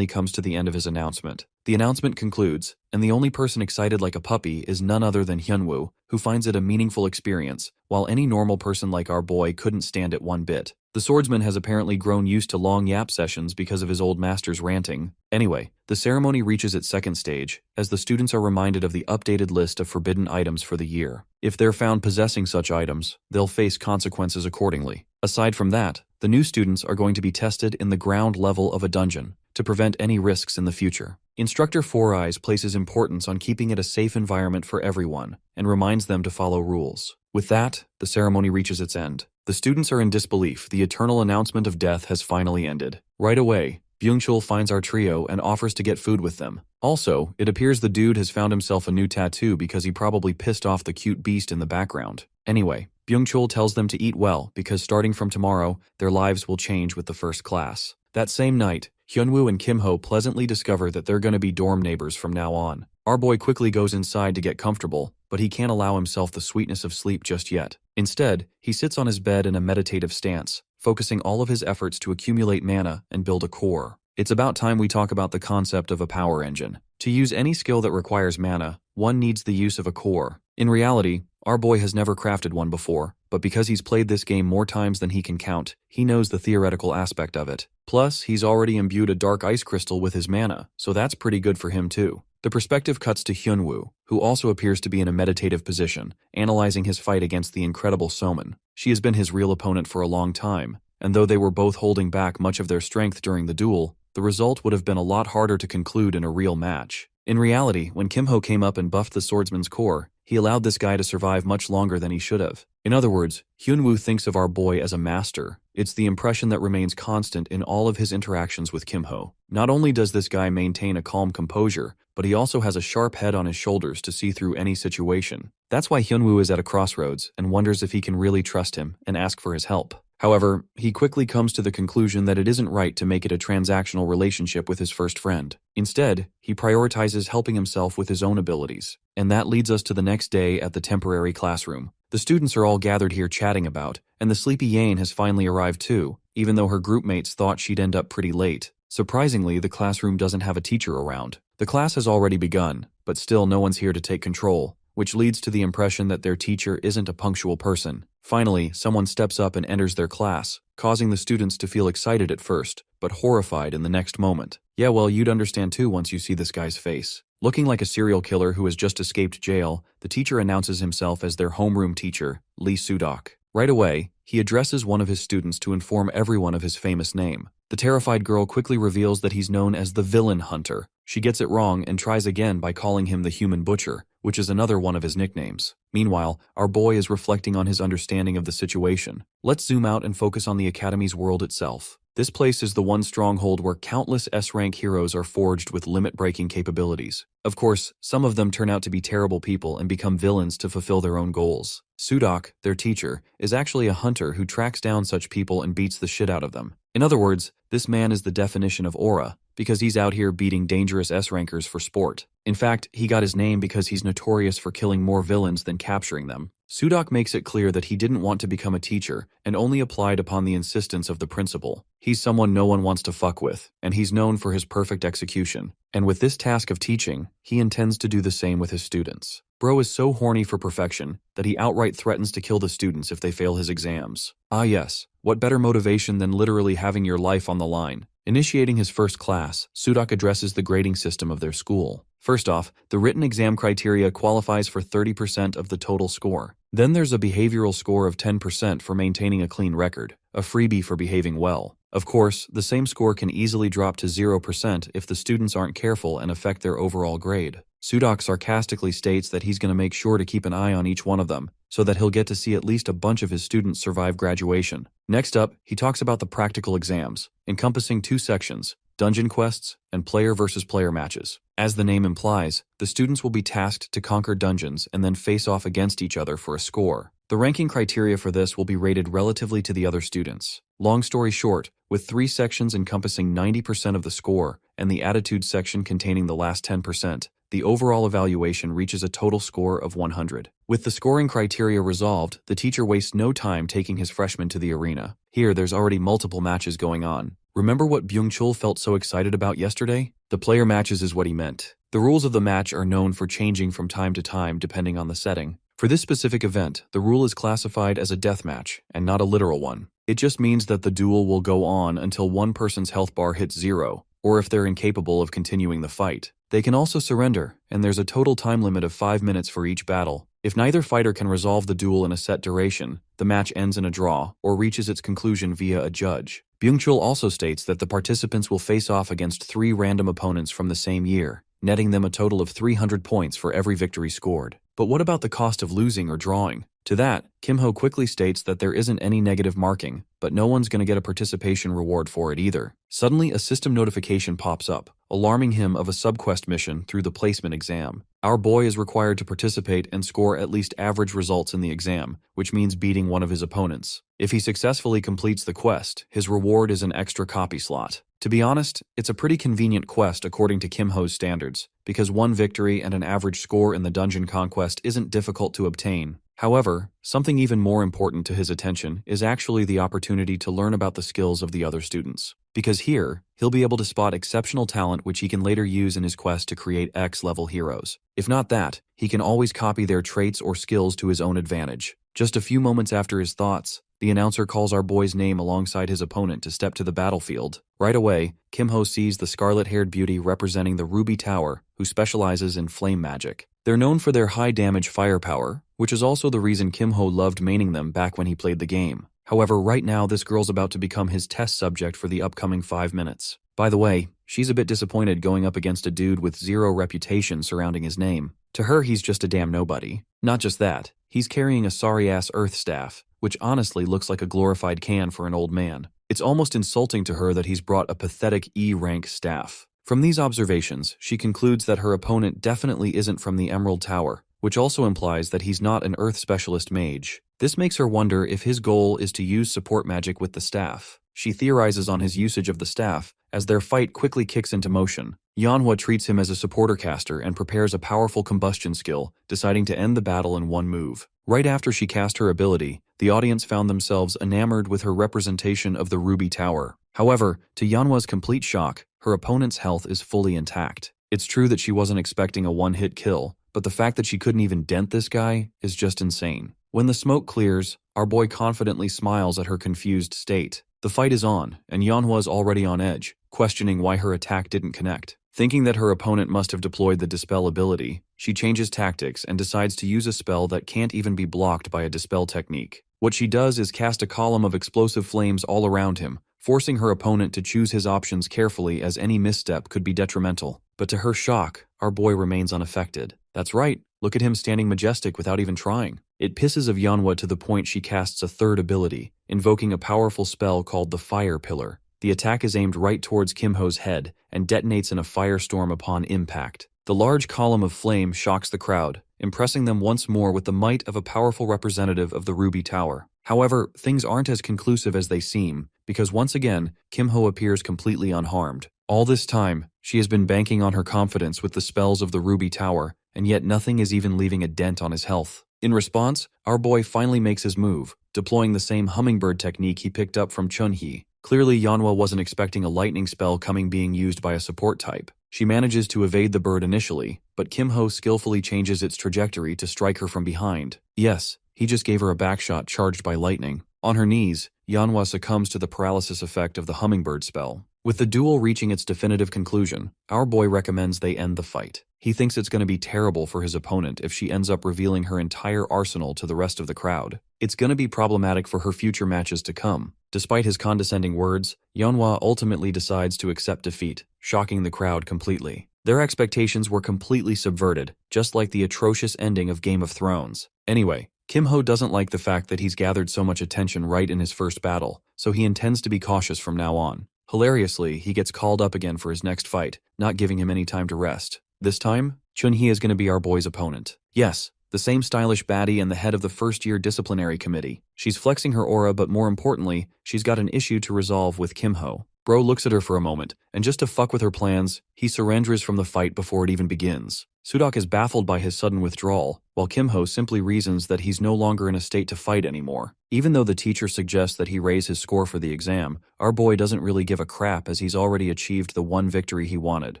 comes to the end of his announcement. The announcement concludes, and the only person excited like a puppy is none other than Hyun Wu, who finds it a meaningful experience, while any normal person like our boy couldn't stand it one bit. The swordsman has apparently grown used to long yap sessions because of his old master's ranting. Anyway, the ceremony reaches its second stage, as the students are reminded of the updated list of forbidden items for the year. If they're found possessing such items, they'll face consequences accordingly. Aside from that, the new students are going to be tested in the ground level of a dungeon to prevent any risks in the future. Instructor Four Eyes places importance on keeping it a safe environment for everyone and reminds them to follow rules. With that, the ceremony reaches its end. The students are in disbelief. The eternal announcement of death has finally ended. Right away, Byung-chul finds our trio and offers to get food with them. Also, it appears the dude has found himself a new tattoo because he probably pissed off the cute beast in the background. Anyway, Byung-chul tells them to eat well because starting from tomorrow, their lives will change with the first class. That same night, Hyun Wu and Kimho pleasantly discover that they're going to be dorm neighbors from now on. Our boy quickly goes inside to get comfortable, but he can't allow himself the sweetness of sleep just yet. Instead, he sits on his bed in a meditative stance, focusing all of his efforts to accumulate mana and build a core. It's about time we talk about the concept of a power engine. To use any skill that requires mana, one needs the use of a core. In reality, our boy has never crafted one before, but because he's played this game more times than he can count, he knows the theoretical aspect of it. Plus, he's already imbued a dark ice crystal with his mana, so that's pretty good for him too. The perspective cuts to Hyun Wu, who also appears to be in a meditative position, analyzing his fight against the incredible Soman. She has been his real opponent for a long time, and though they were both holding back much of their strength during the duel, the result would have been a lot harder to conclude in a real match. In reality, when Kimho came up and buffed the swordsman's core, he allowed this guy to survive much longer than he should have. In other words, Hyun Wu thinks of our boy as a master. It's the impression that remains constant in all of his interactions with Kimho. Not only does this guy maintain a calm composure, but he also has a sharp head on his shoulders to see through any situation. That's why Hyun Wu is at a crossroads and wonders if he can really trust him and ask for his help. However, he quickly comes to the conclusion that it isn't right to make it a transactional relationship with his first friend. Instead, he prioritizes helping himself with his own abilities. And that leads us to the next day at the temporary classroom. The students are all gathered here chatting about, and the sleepy Yane has finally arrived too, even though her groupmates thought she'd end up pretty late. Surprisingly, the classroom doesn't have a teacher around. The class has already begun, but still no one's here to take control, which leads to the impression that their teacher isn't a punctual person. Finally, someone steps up and enters their class, causing the students to feel excited at first, but horrified in the next moment. Yeah, well, you'd understand too once you see this guy's face. Looking like a serial killer who has just escaped jail, the teacher announces himself as their homeroom teacher, Lee Sudok. Right away, he addresses one of his students to inform everyone of his famous name. The terrified girl quickly reveals that he's known as the Villain Hunter. She gets it wrong and tries again by calling him the Human Butcher, which is another one of his nicknames. Meanwhile, our boy is reflecting on his understanding of the situation. Let's zoom out and focus on the Academy's world itself. This place is the one stronghold where countless S-rank heroes are forged with limit-breaking capabilities. Of course, some of them turn out to be terrible people and become villains to fulfill their own goals. Sudok, their teacher, is actually a hunter who tracks down such people and beats the shit out of them. In other words, this man is the definition of aura, because he's out here beating dangerous S-rankers for sport. In fact, he got his name because he's notorious for killing more villains than capturing them. Sudok makes it clear that he didn't want to become a teacher and only applied upon the insistence of the principal. He's someone no one wants to fuck with, and he's known for his perfect execution. And with this task of teaching, he intends to do the same with his students. Bro is so horny for perfection that he outright threatens to kill the students if they fail his exams. Ah yes, what better motivation than literally having your life on the line? Initiating his first class, Sudok addresses the grading system of their school. First off, the written exam criteria qualifies for 30% of the total score. Then there's a behavioral score of 10% for maintaining a clean record, a freebie for behaving well. Of course, the same score can easily drop to 0% if the students aren't careful and affect their overall grade. Sudok sarcastically states that he's going to make sure to keep an eye on each one of them, so that he'll get to see at least a bunch of his students survive graduation. Next up, he talks about the practical exams, encompassing 2 sections, dungeon quests and player versus player matches. As the name implies, the students will be tasked to conquer dungeons and then face off against each other for a score. The ranking criteria for this will be rated relatively to the other students. Long story short, with 3 sections encompassing 90% of the score and the attitude section containing the last 10%, the overall evaluation reaches a total score of 100. With the scoring criteria resolved, the teacher wastes no time taking his freshmen to the arena. Here, there's already multiple matches going on. Remember what Byung-chul felt so excited about yesterday? The player matches is what he meant. The rules of the match are known for changing from time to time depending on the setting. For this specific event, the rule is classified as a death match, and not a literal one. It just means that the duel will go on until one person's health bar hits 0, or if they're incapable of continuing the fight. They can also surrender, and there's a total time limit of 5 minutes for each battle. If neither fighter can resolve the duel in a set duration, the match ends in a draw, or reaches its conclusion via a judge. Byung-chul also states that the participants will face off against 3 random opponents from the same year, netting them a total of 300 points for every victory scored. But what about the cost of losing or drawing? To that, Kimho quickly states that there isn't any negative marking, but no one's going to get a participation reward for it either. Suddenly, a system notification pops up, alarming him of a subquest mission through the placement exam. Our boy is required to participate and score at least average results in the exam, which means beating one of his opponents. If he successfully completes the quest, his reward is an extra copy slot. To be honest, it's a pretty convenient quest according to Kimho's standards, because one victory and an average score in the dungeon conquest isn't difficult to obtain. However, something even more important to his attention is actually the opportunity to learn about the skills of the other students. Because here, he'll be able to spot exceptional talent which he can later use in his quest to create X-level heroes. If not that, he can always copy their traits or skills to his own advantage. Just a few moments after his thoughts, the announcer calls our boy's name alongside his opponent to step to the battlefield. Right away, Kimho sees the scarlet-haired beauty representing the Ruby Tower, who specializes in flame magic. They're known for their high-damage firepower, which is also the reason Kimho loved maining them back when he played the game. However, right now this girl's about to become his test subject for the upcoming 5 minutes. By the way, she's a bit disappointed going up against a dude with zero reputation surrounding his name. To her, he's just a damn nobody. Not just that, he's carrying a sorry-ass earth staff, which honestly looks like a glorified can for an old man. It's almost insulting to her that he's brought a pathetic E-rank staff. From these observations, she concludes that her opponent definitely isn't from the Emerald Tower, which also implies that he's not an Earth Specialist mage. This makes her wonder if his goal is to use support magic with the staff. She theorizes on his usage of the staff, as their fight quickly kicks into motion. Yanwa treats him as a supporter caster and prepares a powerful combustion skill, deciding to end the battle in one move. Right after she cast her ability, the audience found themselves enamored with her representation of the Ruby Tower. However, to Yanwa's complete shock, her opponent's health is fully intact. It's true that she wasn't expecting a one-hit kill, but the fact that she couldn't even dent this guy is just insane. When the smoke clears, our boy confidently smiles at her confused state. The fight is on, and Yanhwa's already on edge, questioning why her attack didn't connect. Thinking that her opponent must have deployed the Dispel ability, she changes tactics and decides to use a spell that can't even be blocked by a Dispel technique. What she does is cast a column of explosive flames all around him, forcing her opponent to choose his options carefully as any misstep could be detrimental. But to her shock, our boy remains unaffected. That's right, look at him standing majestic without even trying. It pisses of Yanwa to the point she casts a third ability, invoking a powerful spell called the Fire Pillar. The attack is aimed right towards Kimho's head and detonates in a firestorm upon impact. The large column of flame shocks the crowd, impressing them once more with the might of a powerful representative of the Ruby Tower. However, things aren't as conclusive as they seem, because once again, Kimho appears completely unharmed. All this time, she has been banking on her confidence with the spells of the Ruby Tower, and yet nothing is even leaving a dent on his health. In response, our boy finally makes his move, deploying the same hummingbird technique he picked up from Chunhee. Clearly, Yanwa wasn't expecting a lightning spell being used by a support type. She manages to evade the bird initially, but Kimho skillfully changes its trajectory to strike her from behind. Yes, he just gave her a backshot charged by lightning. On her knees, Yanwa succumbs to the paralysis effect of the hummingbird spell. With the duel reaching its definitive conclusion, our boy recommends they end the fight. He thinks it's going to be terrible for his opponent if she ends up revealing her entire arsenal to the rest of the crowd. It's going to be problematic for her future matches to come. Despite his condescending words, Yanwa ultimately decides to accept defeat, shocking the crowd completely. Their expectations were completely subverted, just like the atrocious ending of Game of Thrones. Anyway, Kimho doesn't like the fact that he's gathered so much attention right in his first battle, so he intends to be cautious from now on. Hilariously, he gets called up again for his next fight, not giving him any time to rest. This time, Chunhee is going to be our boy's opponent. Yes, the same stylish baddie and the head of the first-year disciplinary committee. She's flexing her aura, but more importantly, she's got an issue to resolve with Kimho. Bro looks at her for a moment, and just to fuck with her plans, he surrenders from the fight before it even begins. Sudok is baffled by his sudden withdrawal, while Kimho simply reasons that he's no longer in a state to fight anymore. Even though the teacher suggests that he raise his score for the exam, our boy doesn't really give a crap as he's already achieved the one victory he wanted.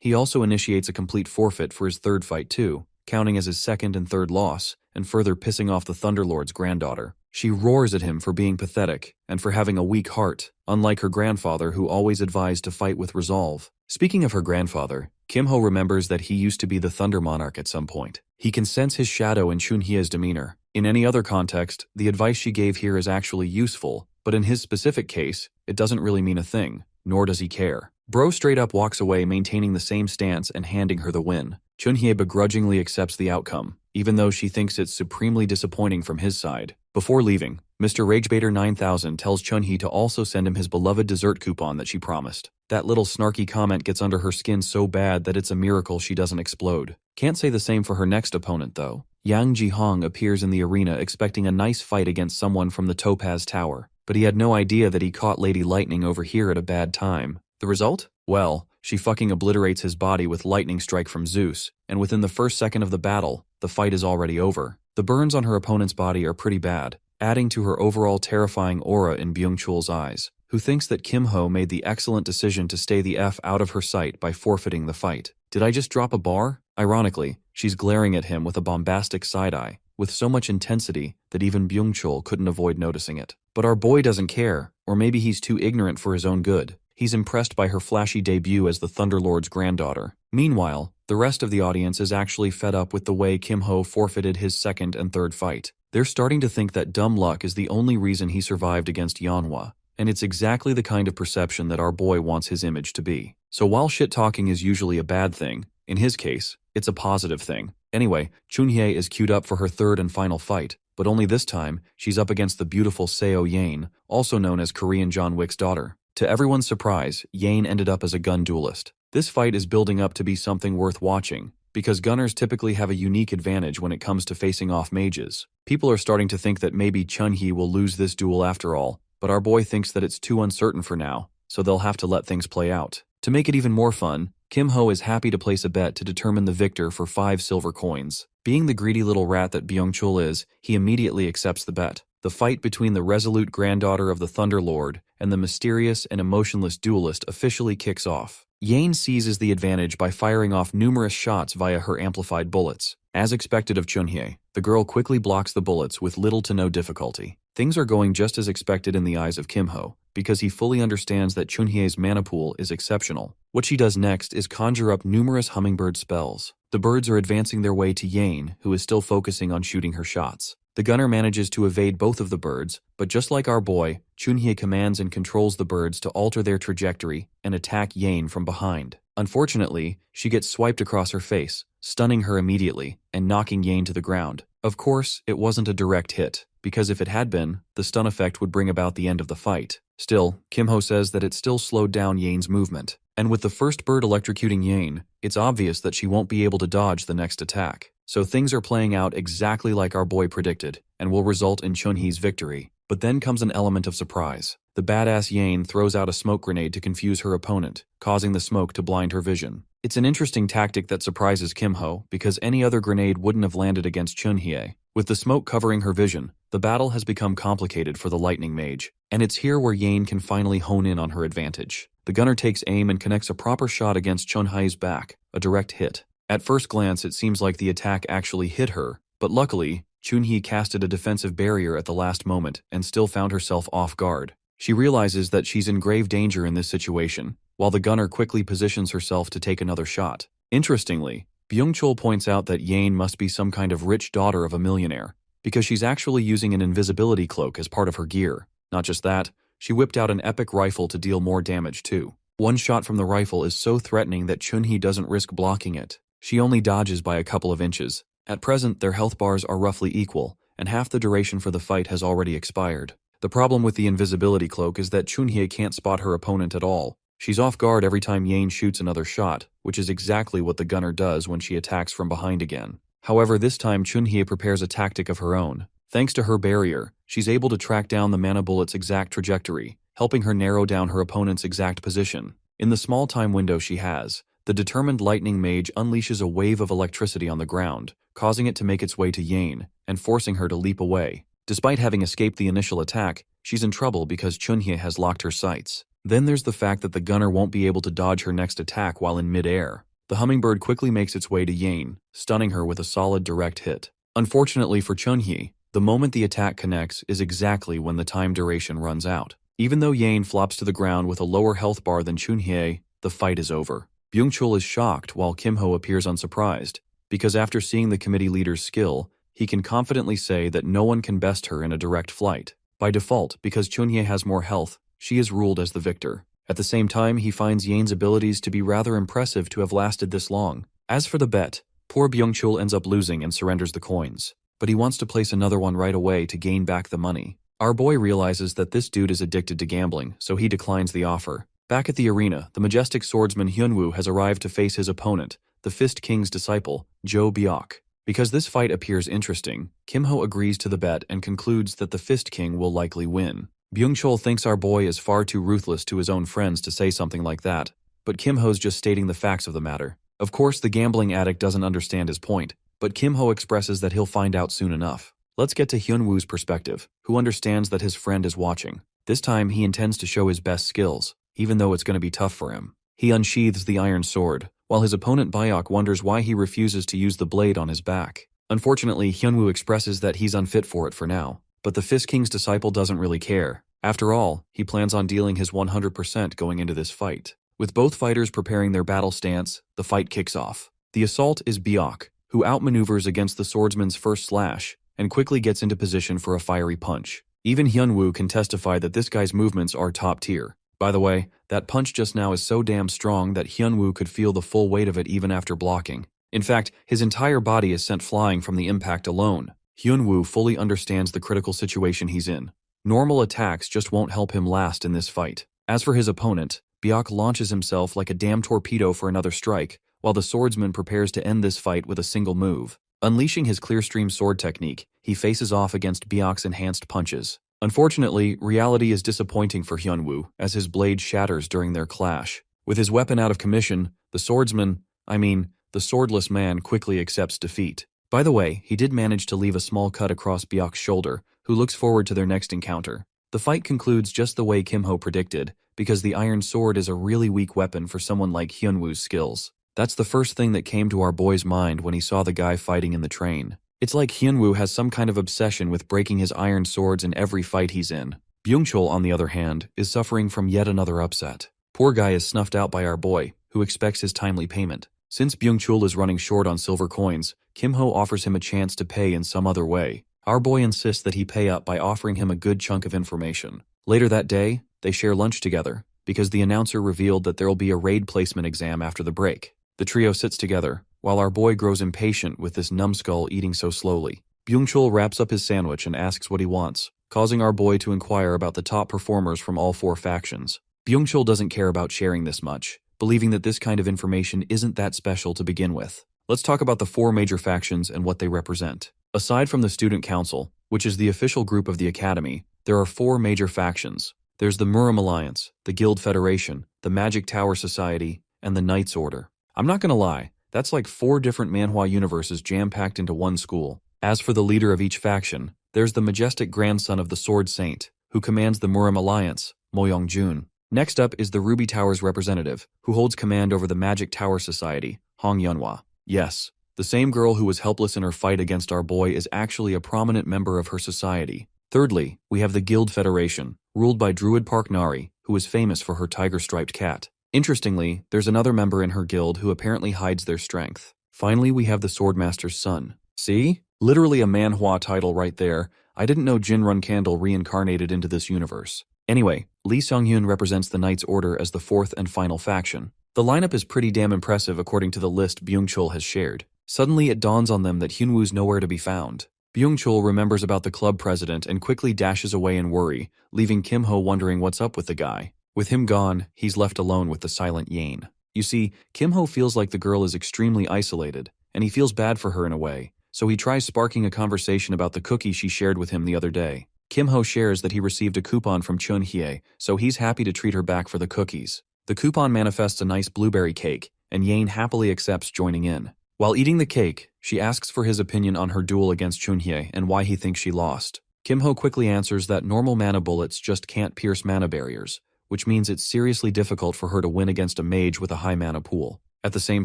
He also initiates a complete forfeit for his third fight too, counting as his second and third loss, and further pissing off the Thunderlord's granddaughter. She roars at him for being pathetic, and for having a weak heart, unlike her grandfather who always advised to fight with resolve. Speaking of her grandfather, Kimho remembers that he used to be the Thunder Monarch at some point. He can sense his shadow in Chunhee's demeanor. In any other context, the advice she gave here is actually useful, but in his specific case, it doesn't really mean a thing, nor does he care. Bro straight up walks away maintaining the same stance and handing her the win. Chunhee begrudgingly accepts the outcome, even though she thinks it's supremely disappointing from his side. Before leaving, Mr. Ragebaiter 9000 tells Chunhee to also send him his beloved dessert coupon that she promised. That little snarky comment gets under her skin so bad that it's a miracle she doesn't explode. Can't say the same for her next opponent though. Yang Jihong appears in the arena expecting a nice fight against someone from the Topaz Tower, but he had no idea that he caught Lady Lightning over here at a bad time. The result? Well, she fucking obliterates his body with lightning strike from Zeus, and within the first second of the battle, the fight is already over. The burns on her opponent's body are pretty bad, adding to her overall terrifying aura in Byung-chul's eyes, who thinks that Kimho made the excellent decision to stay the F out of her sight by forfeiting the fight. Did I just drop a bar? Ironically, she's glaring at him with a bombastic side-eye, with so much intensity that even Byung-chul couldn't avoid noticing it. But our boy doesn't care, or maybe he's too ignorant for his own good. He's impressed by her flashy debut as the Thunderlord's granddaughter. Meanwhile, the rest of the audience is actually fed up with the way Kimho forfeited his second and third fight. They're starting to think that dumb luck is the only reason he survived against Yanwa, and it's exactly the kind of perception that our boy wants his image to be. So while shit-talking is usually a bad thing, in his case, it's a positive thing. Anyway, Chunhye is queued up for her third and final fight, but only this time, she's up against the beautiful Seo Yane, also known as Korean John Wick's daughter. To everyone's surprise, Yane ended up as a gun duelist. This fight is building up to be something worth watching, because gunners typically have a unique advantage when it comes to facing off mages. People are starting to think that maybe Chunhye will lose this duel after all, but our boy thinks that it's too uncertain for now, so they'll have to let things play out. To make it even more fun, Kimho is happy to place a bet to determine the victor for 5 silver coins. Being the greedy little rat that Byung-chul is, he immediately accepts the bet. The fight between the resolute granddaughter of the Thunderlord and the mysterious and emotionless duelist officially kicks off. Yane seizes the advantage by firing off numerous shots via her amplified bullets. As expected of Chunhye, the girl quickly blocks the bullets with little to no difficulty. Things are going just as expected in the eyes of Kimho, because he fully understands that Chunhye's mana pool is exceptional. What she does next is conjure up numerous hummingbird spells. The birds are advancing their way to Yane, who is still focusing on shooting her shots. The gunner manages to evade both of the birds, but just like our boy, Chunhye commands and controls the birds to alter their trajectory and attack Yane from behind. Unfortunately, she gets swiped across her face, stunning her immediately and knocking Yane to the ground. Of course, it wasn't a direct hit, because if it had been, the stun effect would bring about the end of the fight. Still, Kimho says that it still slowed down Yane's movement, and with the first bird electrocuting Yane, it's obvious that she won't be able to dodge the next attack. So things are playing out exactly like our boy predicted, and will result in Chunhye's victory. But then comes an element of surprise. The badass Yane throws out a smoke grenade to confuse her opponent, causing the smoke to blind her vision. It's an interesting tactic that surprises Kimho, because any other grenade wouldn't have landed against Chunhye. With the smoke covering her vision, the battle has become complicated for the lightning mage, and it's here where Yane can finally hone in on her advantage. The gunner takes aim and connects a proper shot against Chunhye's back, a direct hit. At first glance, it seems like the attack actually hit her, but luckily, Chunhye casted a defensive barrier at the last moment and still found herself off guard. She realizes that she's in grave danger in this situation, while the gunner quickly positions herself to take another shot. Interestingly, Byung-chul points out that Yane must be some kind of rich daughter of a millionaire, because she's actually using an invisibility cloak as part of her gear. Not just that, she whipped out an epic rifle to deal more damage too. One shot from the rifle is so threatening that Chunhye doesn't risk blocking it. She only dodges by a couple of inches. At present, their health bars are roughly equal, and half the duration for the fight has already expired. The problem with the invisibility cloak is that Chunhye can't spot her opponent at all. She's off guard every time Yane shoots another shot, which is exactly what the gunner does when she attacks from behind again. However, this time Chunhye prepares a tactic of her own. Thanks to her barrier, she's able to track down the mana bullet's exact trajectory, helping her narrow down her opponent's exact position. In the small time window she has, the determined lightning mage unleashes a wave of electricity on the ground, causing it to make its way to Yane, and forcing her to leap away. Despite having escaped the initial attack, she's in trouble because Chunhye has locked her sights. Then there's the fact that the gunner won't be able to dodge her next attack while in mid-air. The hummingbird quickly makes its way to Yane, stunning her with a solid direct hit. Unfortunately for Chunhye, the moment the attack connects is exactly when the time duration runs out. Even though Yane flops to the ground with a lower health bar than Chunhye, the fight is over. Byung-chul is shocked while Kimho appears unsurprised, because after seeing the committee leader's skill, he can confidently say that no one can best her in a direct flight. By default, because Chunhye has more health, she is ruled as the victor. At the same time, he finds Yane's abilities to be rather impressive to have lasted this long. As for the bet, poor Byung-chul ends up losing and surrenders the coins, but he wants to place another one right away to gain back the money. Our boy realizes that this dude is addicted to gambling, so he declines the offer. Back at the arena, the majestic swordsman Hyun Wu has arrived to face his opponent, the Fist King's disciple, Jo Byok. Because this fight appears interesting, Kimho agrees to the bet and concludes that the Fist King will likely win. Byung-chul thinks our boy is far too ruthless to his own friends to say something like that, but Kimho's just stating the facts of the matter. Of course, the gambling addict doesn't understand his point, but Kimho expresses that he'll find out soon enough. Let's get to Hyun Wu's perspective, who understands that his friend is watching. This time, he intends to show his best skills, even though it's going to be tough for him. He unsheathes the iron sword, while his opponent Byok wonders why he refuses to use the blade on his back. Unfortunately, Hyun Wu expresses that he's unfit for it for now, but the Fist King's disciple doesn't really care. After all, he plans on dealing his 100% going into this fight. With both fighters preparing their battle stance, the fight kicks off. The assault is Byok, who outmaneuvers against the swordsman's first slash and quickly gets into position for a fiery punch. Even Hyun Wu can testify that this guy's movements are top tier. By the way, that punch just now is so damn strong that Hyun Wu could feel the full weight of it even after blocking. In fact, his entire body is sent flying from the impact alone. Hyun Wu fully understands the critical situation he's in. Normal attacks just won't help him last in this fight. As for his opponent, Byok launches himself like a damn torpedo for another strike, while the swordsman prepares to end this fight with a single move. Unleashing his Clearstream sword technique, he faces off against Byok's enhanced punches. Unfortunately, reality is disappointing for Hyun Wu, as his blade shatters during their clash. With his weapon out of commission, the swordless man quickly accepts defeat. By the way, he did manage to leave a small cut across Byok's shoulder, who looks forward to their next encounter. The fight concludes just the way Kimho predicted, because the iron sword is a really weak weapon for someone like Hyun Wu's skills. That's the first thing that came to our boy's mind when he saw the guy fighting in the train. It's like Hyun Wu has some kind of obsession with breaking his iron swords in every fight he's in. Byung-chul, on the other hand, is suffering from yet another upset. Poor guy is snuffed out by our boy, who expects his timely payment. Since Byung-chul is running short on silver coins, Kimho offers him a chance to pay in some other way. Our boy insists that he pay up by offering him a good chunk of information. Later that day, they share lunch together, because the announcer revealed that there will be a raid placement exam after the break. The trio sits together, while our boy grows impatient with this numbskull eating so slowly. Byung-chul wraps up his sandwich and asks what he wants, causing our boy to inquire about the top performers from all four factions. Byung-chul doesn't care about sharing this much, believing that this kind of information isn't that special to begin with. Let's talk about the four major factions and what they represent. Aside from the Student Council, which is the official group of the Academy, there are four major factions. There's the Muram Alliance, the Guild Federation, the Magic Tower Society, and the Knights Order. I'm not gonna lie, that's like 4 different manhwa universes jam-packed into one school. As for the leader of each faction, there's the majestic grandson of the Sword Saint, who commands the Muram Alliance, Mo Young-jun. Next up is the Ruby Tower's representative, who holds command over the Magic Tower Society, Hong Yanwa. Yes, the same girl who was helpless in her fight against our boy is actually a prominent member of her society. Thirdly, we have the Guild Federation, ruled by Druid Park Nari, who is famous for her tiger-striped cat. Interestingly, there's another member in her guild who apparently hides their strength. Finally, we have the Swordmaster's son. See? Literally a manhwa title right there. I didn't know Jinrun Candle reincarnated into this universe. Anyway, Lee Seong-hyun represents the Knights Order as the 4th and final faction. The lineup is pretty damn impressive according to the list Byung-chul has shared. Suddenly it dawns on them that Hyun Wu's nowhere to be found. Byung-chul remembers about the club president and quickly dashes away in worry, leaving Kimho wondering what's up with the guy. With him gone, he's left alone with the silent Yane. You see, Kimho feels like the girl is extremely isolated, and he feels bad for her in a way, so he tries sparking a conversation about the cookie she shared with him the other day. Kimho shares that he received a coupon from Chun-hye, so he's happy to treat her back for the cookies. The coupon manifests a nice blueberry cake, and Yane happily accepts joining in. While eating the cake, she asks for his opinion on her duel against Chun-hye and why he thinks she lost. Kimho quickly answers that normal mana bullets just can't pierce mana barriers, which means it's seriously difficult for her to win against a mage with a high mana pool. At the same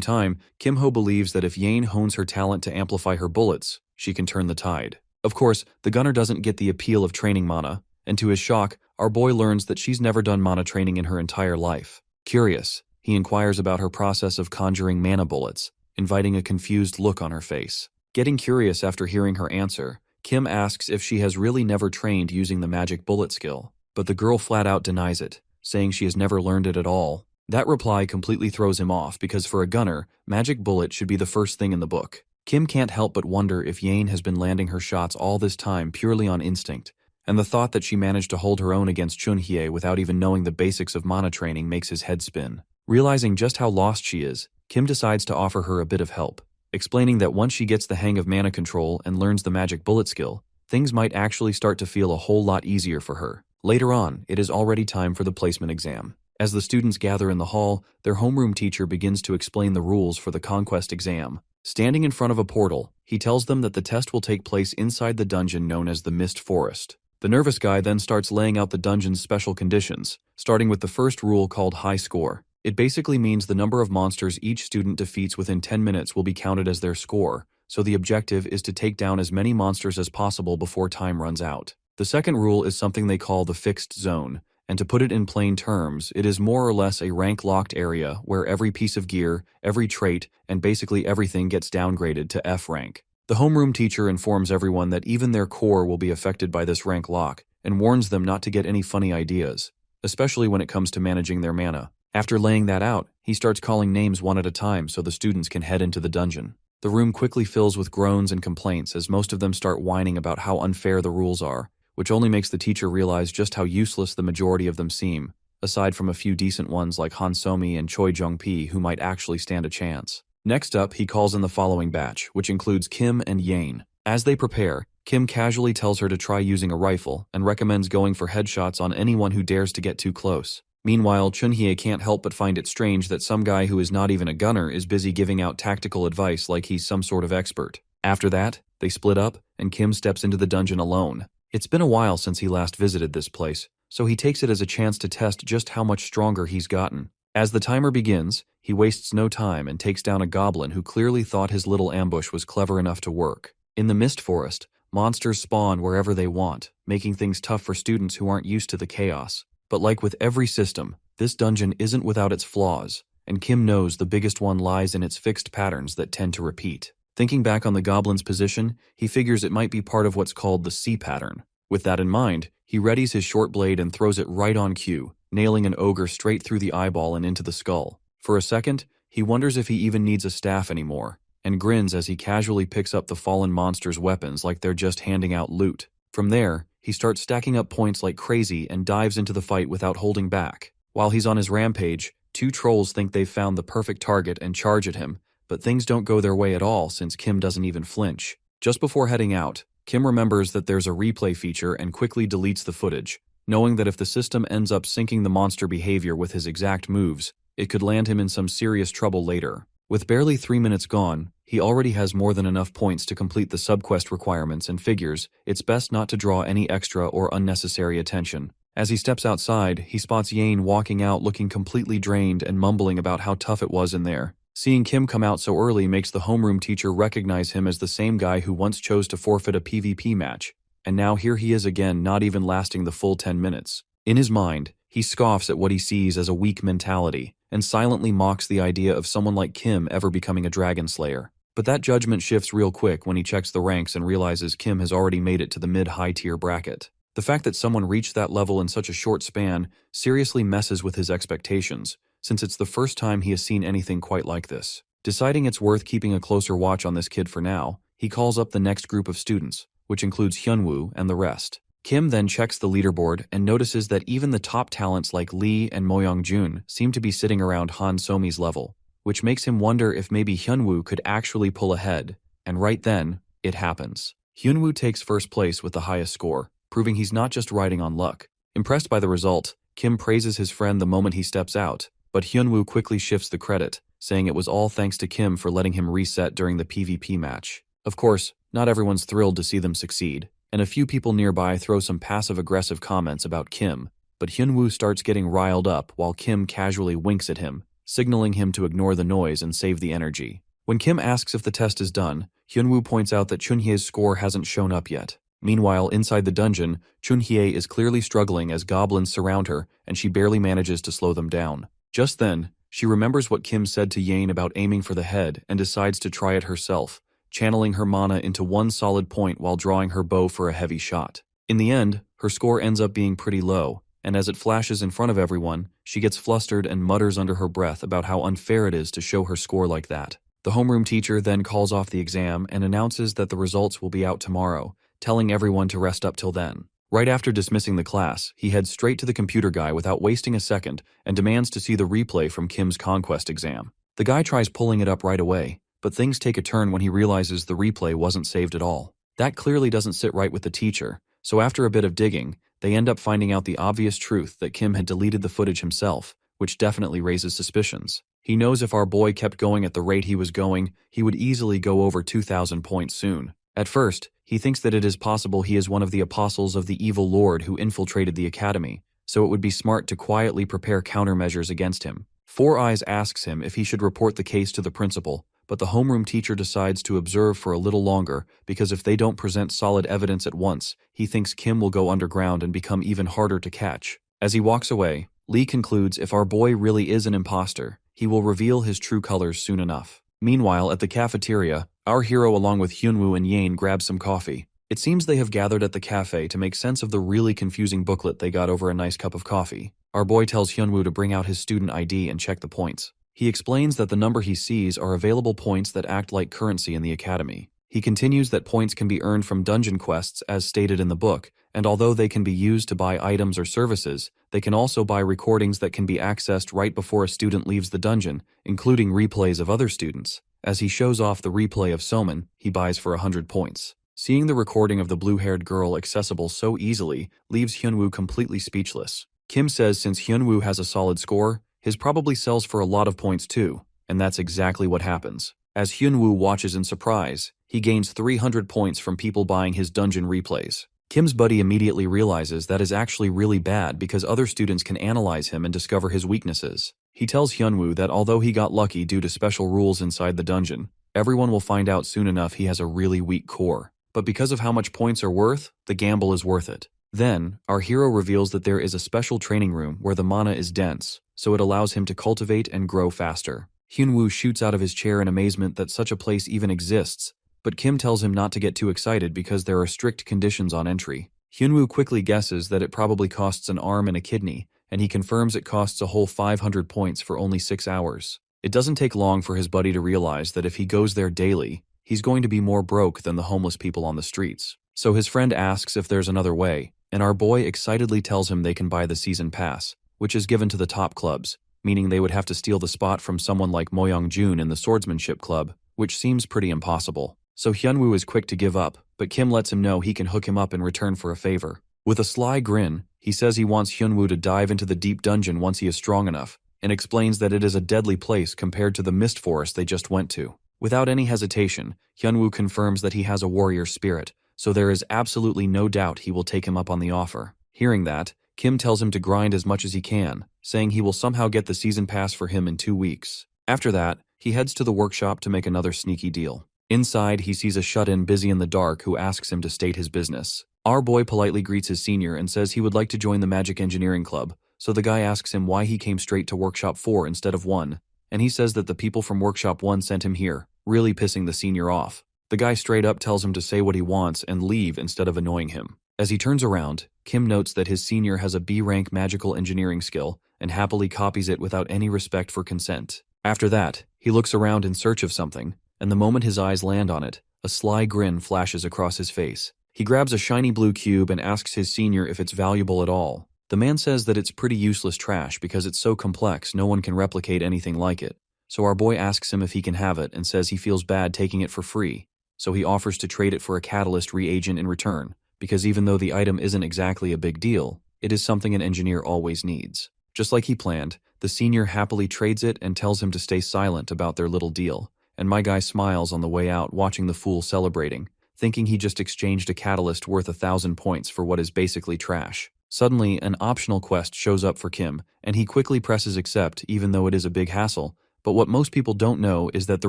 time, Kimho believes that if Yane hones her talent to amplify her bullets, she can turn the tide. Of course, the gunner doesn't get the appeal of training mana, and to his shock, our boy learns that she's never done mana training in her entire life. Curious, he inquires about her process of conjuring mana bullets, inviting a confused look on her face. Getting curious after hearing her answer, Kim asks if she has really never trained using the magic bullet skill, but the girl flat out denies it, saying she has never learned it at all. That reply completely throws him off because for a gunner, magic bullet should be the first thing in the book. Kim can't help but wonder if Yane has been landing her shots all this time purely on instinct, and the thought that she managed to hold her own against Chun-hye without even knowing the basics of mana training makes his head spin. Realizing just how lost she is, Kim decides to offer her a bit of help, explaining that once she gets the hang of mana control and learns the magic bullet skill, things might actually start to feel a whole lot easier for her. Later on, it is already time for the placement exam. As the students gather in the hall, their homeroom teacher begins to explain the rules for the conquest exam. Standing in front of a portal, he tells them that the test will take place inside the dungeon known as the Mist Forest. The nervous guy then starts laying out the dungeon's special conditions, starting with the first rule called high score. It basically means the number of monsters each student defeats within 10 minutes will be counted as their score, so the objective is to take down as many monsters as possible before time runs out. The second rule is something they call the fixed zone, and to put it in plain terms, it is more or less a rank-locked area where every piece of gear, every trait, and basically everything gets downgraded to F rank. The homeroom teacher informs everyone that even their core will be affected by this rank lock, and warns them not to get any funny ideas, especially when it comes to managing their mana. After laying that out, he starts calling names one at a time so the students can head into the dungeon. The room quickly fills with groans and complaints as most of them start whining about how unfair the rules are, which only makes the teacher realize just how useless the majority of them seem, aside from a few decent ones like Han Somi and Choi Jung-pi who might actually stand a chance. Next up, he calls in the following batch, which includes Kim and Yane. As they prepare, Kim casually tells her to try using a rifle and recommends going for headshots on anyone who dares to get too close. Meanwhile, Chunhye can't help but find it strange that some guy who is not even a gunner is busy giving out tactical advice like he's some sort of expert. After that, they split up, and Kim steps into the dungeon alone. It's been a while since he last visited this place, so he takes it as a chance to test just how much stronger he's gotten. As the timer begins, he wastes no time and takes down a goblin who clearly thought his little ambush was clever enough to work. In the Mist Forest, monsters spawn wherever they want, making things tough for students who aren't used to the chaos. But like with every system, this dungeon isn't without its flaws, and Kim knows the biggest one lies in its fixed patterns that tend to repeat. Thinking back on the goblin's position, he figures it might be part of what's called the C pattern. With that in mind, he readies his short blade and throws it right on cue, nailing an ogre straight through the eyeball and into the skull. For a second, he wonders if he even needs a staff anymore, and grins as he casually picks up the fallen monster's weapons like they're just handing out loot. From there, he starts stacking up points like crazy and dives into the fight without holding back. While he's on his rampage, two trolls think they've found the perfect target and charge at him, but things don't go their way at all since Kim doesn't even flinch. Just before heading out, Kim remembers that there's a replay feature and quickly deletes the footage, knowing that if the system ends up syncing the monster behavior with his exact moves, it could land him in some serious trouble later. With barely 3 minutes gone, he already has more than enough points to complete the subquest requirements and figures it's best not to draw any extra or unnecessary attention. As he steps outside, he spots Yane walking out looking completely drained and mumbling about how tough it was in there. Seeing Kim come out so early makes the homeroom teacher recognize him as the same guy who once chose to forfeit a PvP match, and now here he is again, not even lasting the full 10 minutes. In his mind, he scoffs at what he sees as a weak mentality, and silently mocks the idea of someone like Kim ever becoming a dragon slayer. But that judgment shifts real quick when he checks the ranks and realizes Kim has already made it to the mid-high tier bracket. The fact that someone reached that level in such a short span seriously messes with his expectations, since it's the first time he has seen anything quite like this. Deciding it's worth keeping a closer watch on this kid for now, he calls up the next group of students, which includes Hyun Wu and the rest. Kim then checks the leaderboard and notices that even the top talents like Lee and Moyoung Jun seem to be sitting around Han Somi's level, which makes him wonder if maybe Hyun Wu could actually pull ahead, and right then, it happens. Hyun Wu takes first place with the highest score, proving he's not just riding on luck. Impressed by the result, Kim praises his friend the moment he steps out, but Hyun Wu quickly shifts the credit, saying it was all thanks to Kim for letting him reset during the PvP match. Of course, not everyone's thrilled to see them succeed, and a few people nearby throw some passive-aggressive comments about Kim, but Hyun Wu starts getting riled up while Kim casually winks at him, signaling him to ignore the noise and save the energy. When Kim asks if the test is done, Hyun Wu points out that Chunhye's score hasn't shown up yet. Meanwhile, inside the dungeon, Chunhye is clearly struggling as goblins surround her, and she barely manages to slow them down. Just then, she remembers what Kim said to Yane about aiming for the head and decides to try it herself, channeling her mana into one solid point while drawing her bow for a heavy shot. In the end, her score ends up being pretty low, and as it flashes in front of everyone, she gets flustered and mutters under her breath about how unfair it is to show her score like that. The homeroom teacher then calls off the exam and announces that the results will be out tomorrow, telling everyone to rest up till then. Right after dismissing the class, he heads straight to the computer guy without wasting a second and demands to see the replay from Kim's conquest exam. The guy tries pulling it up right away, but things take a turn when he realizes the replay wasn't saved at all. That clearly doesn't sit right with the teacher, so after a bit of digging, They end up finding out the obvious truth that Kim had deleted the footage himself, which definitely raises suspicions. He knows if our boy kept going at the rate he was going, he would easily go over 2,000 points soon. At first, he thinks that it is possible he is one of the apostles of the evil lord who infiltrated the academy, so it would be smart to quietly prepare countermeasures against him. Four Eyes asks him if he should report the case to the principal, but the homeroom teacher decides to observe for a little longer because if they don't present solid evidence at once, he thinks Kim will go underground and become even harder to catch. As he walks away, Lee concludes if our boy really is an imposter, he will reveal his true colors soon enough. Meanwhile, at the cafeteria, our hero along with Hyun Wu and Yane grab some coffee. It seems they have gathered at the cafe to make sense of the really confusing booklet they got over a nice cup of coffee. Our boy tells Hyun Wu to bring out his student ID and check the points. He explains that the number he sees are available points that act like currency in the academy. He continues that points can be earned from dungeon quests as stated in the book, and although they can be used to buy items or services, they can also buy recordings that can be accessed right before a student leaves the dungeon, including replays of other students. As he shows off the replay of Soman, he buys for 100 points. Seeing the recording of the blue-haired girl accessible so easily leaves Hyun Wu completely speechless. Kim says since Hyun Wu has a solid score, his probably sells for a lot of points too, and that's exactly what happens. As Hyun Wu watches in surprise, he gains 300 points from people buying his dungeon replays. Kim's buddy immediately realizes that is actually really bad because other students can analyze him and discover his weaknesses. He tells Hyun Wu that although he got lucky due to special rules inside the dungeon, everyone will find out soon enough he has a really weak core. But because of how much points are worth, the gamble is worth it. Then, our hero reveals that there is a special training room where the mana is dense, so it allows him to cultivate and grow faster. Hyun Wu shoots out of his chair in amazement that such a place even exists, but Kim tells him not to get too excited because there are strict conditions on entry. Hyun Wu quickly guesses that it probably costs an arm and a kidney, and he confirms it costs a whole 500 points for only 6 hours. It doesn't take long for his buddy to realize that if he goes there daily, he's going to be more broke than the homeless people on the streets. So his friend asks if there's another way, and our boy excitedly tells him they can buy the season pass, which is given to the top clubs, meaning they would have to steal the spot from someone like Moyoung Jun in the swordsmanship club, which seems pretty impossible. So Hyun Wu is quick to give up, but Kim lets him know he can hook him up in return for a favor. With a sly grin, he says he wants Hyun Wu to dive into the deep dungeon once he is strong enough, and explains that it is a deadly place compared to the mist forest they just went to. Without any hesitation, Hyun Wu confirms that he has a warrior spirit, so there is absolutely no doubt he will take him up on the offer. Hearing that, Kim tells him to grind as much as he can, saying he will somehow get the season pass for him in 2 weeks. After that, he heads to the workshop to make another sneaky deal. Inside, he sees a shut-in busy in the dark who asks him to state his business. Our boy politely greets his senior and says he would like to join the Magic Engineering Club, so the guy asks him why he came straight to Workshop 4 instead of 1, and he says that the people from Workshop 1 sent him here, really pissing the senior off. The guy straight up tells him to say what he wants and leave instead of annoying him. As he turns around, Kim notes that his senior has a B-rank magical engineering skill and happily copies it without any respect for consent. After that, he looks around in search of something, and the moment his eyes land on it, a sly grin flashes across his face. He grabs a shiny blue cube and asks his senior if it's valuable at all. The man says that it's pretty useless trash because it's so complex no one can replicate anything like it. So our boy asks him if he can have it and says he feels bad taking it for free, so he offers to trade it for a catalyst reagent in return, because even though the item isn't exactly a big deal, it is something an engineer always needs. Just like he planned, the senior happily trades it and tells him to stay silent about their little deal, and my guy smiles on the way out watching the fool celebrating, thinking he just exchanged a catalyst worth 1,000 points for what is basically trash. Suddenly, an optional quest shows up for Kim, and he quickly presses accept even though it is a big hassle, but what most people don't know is that the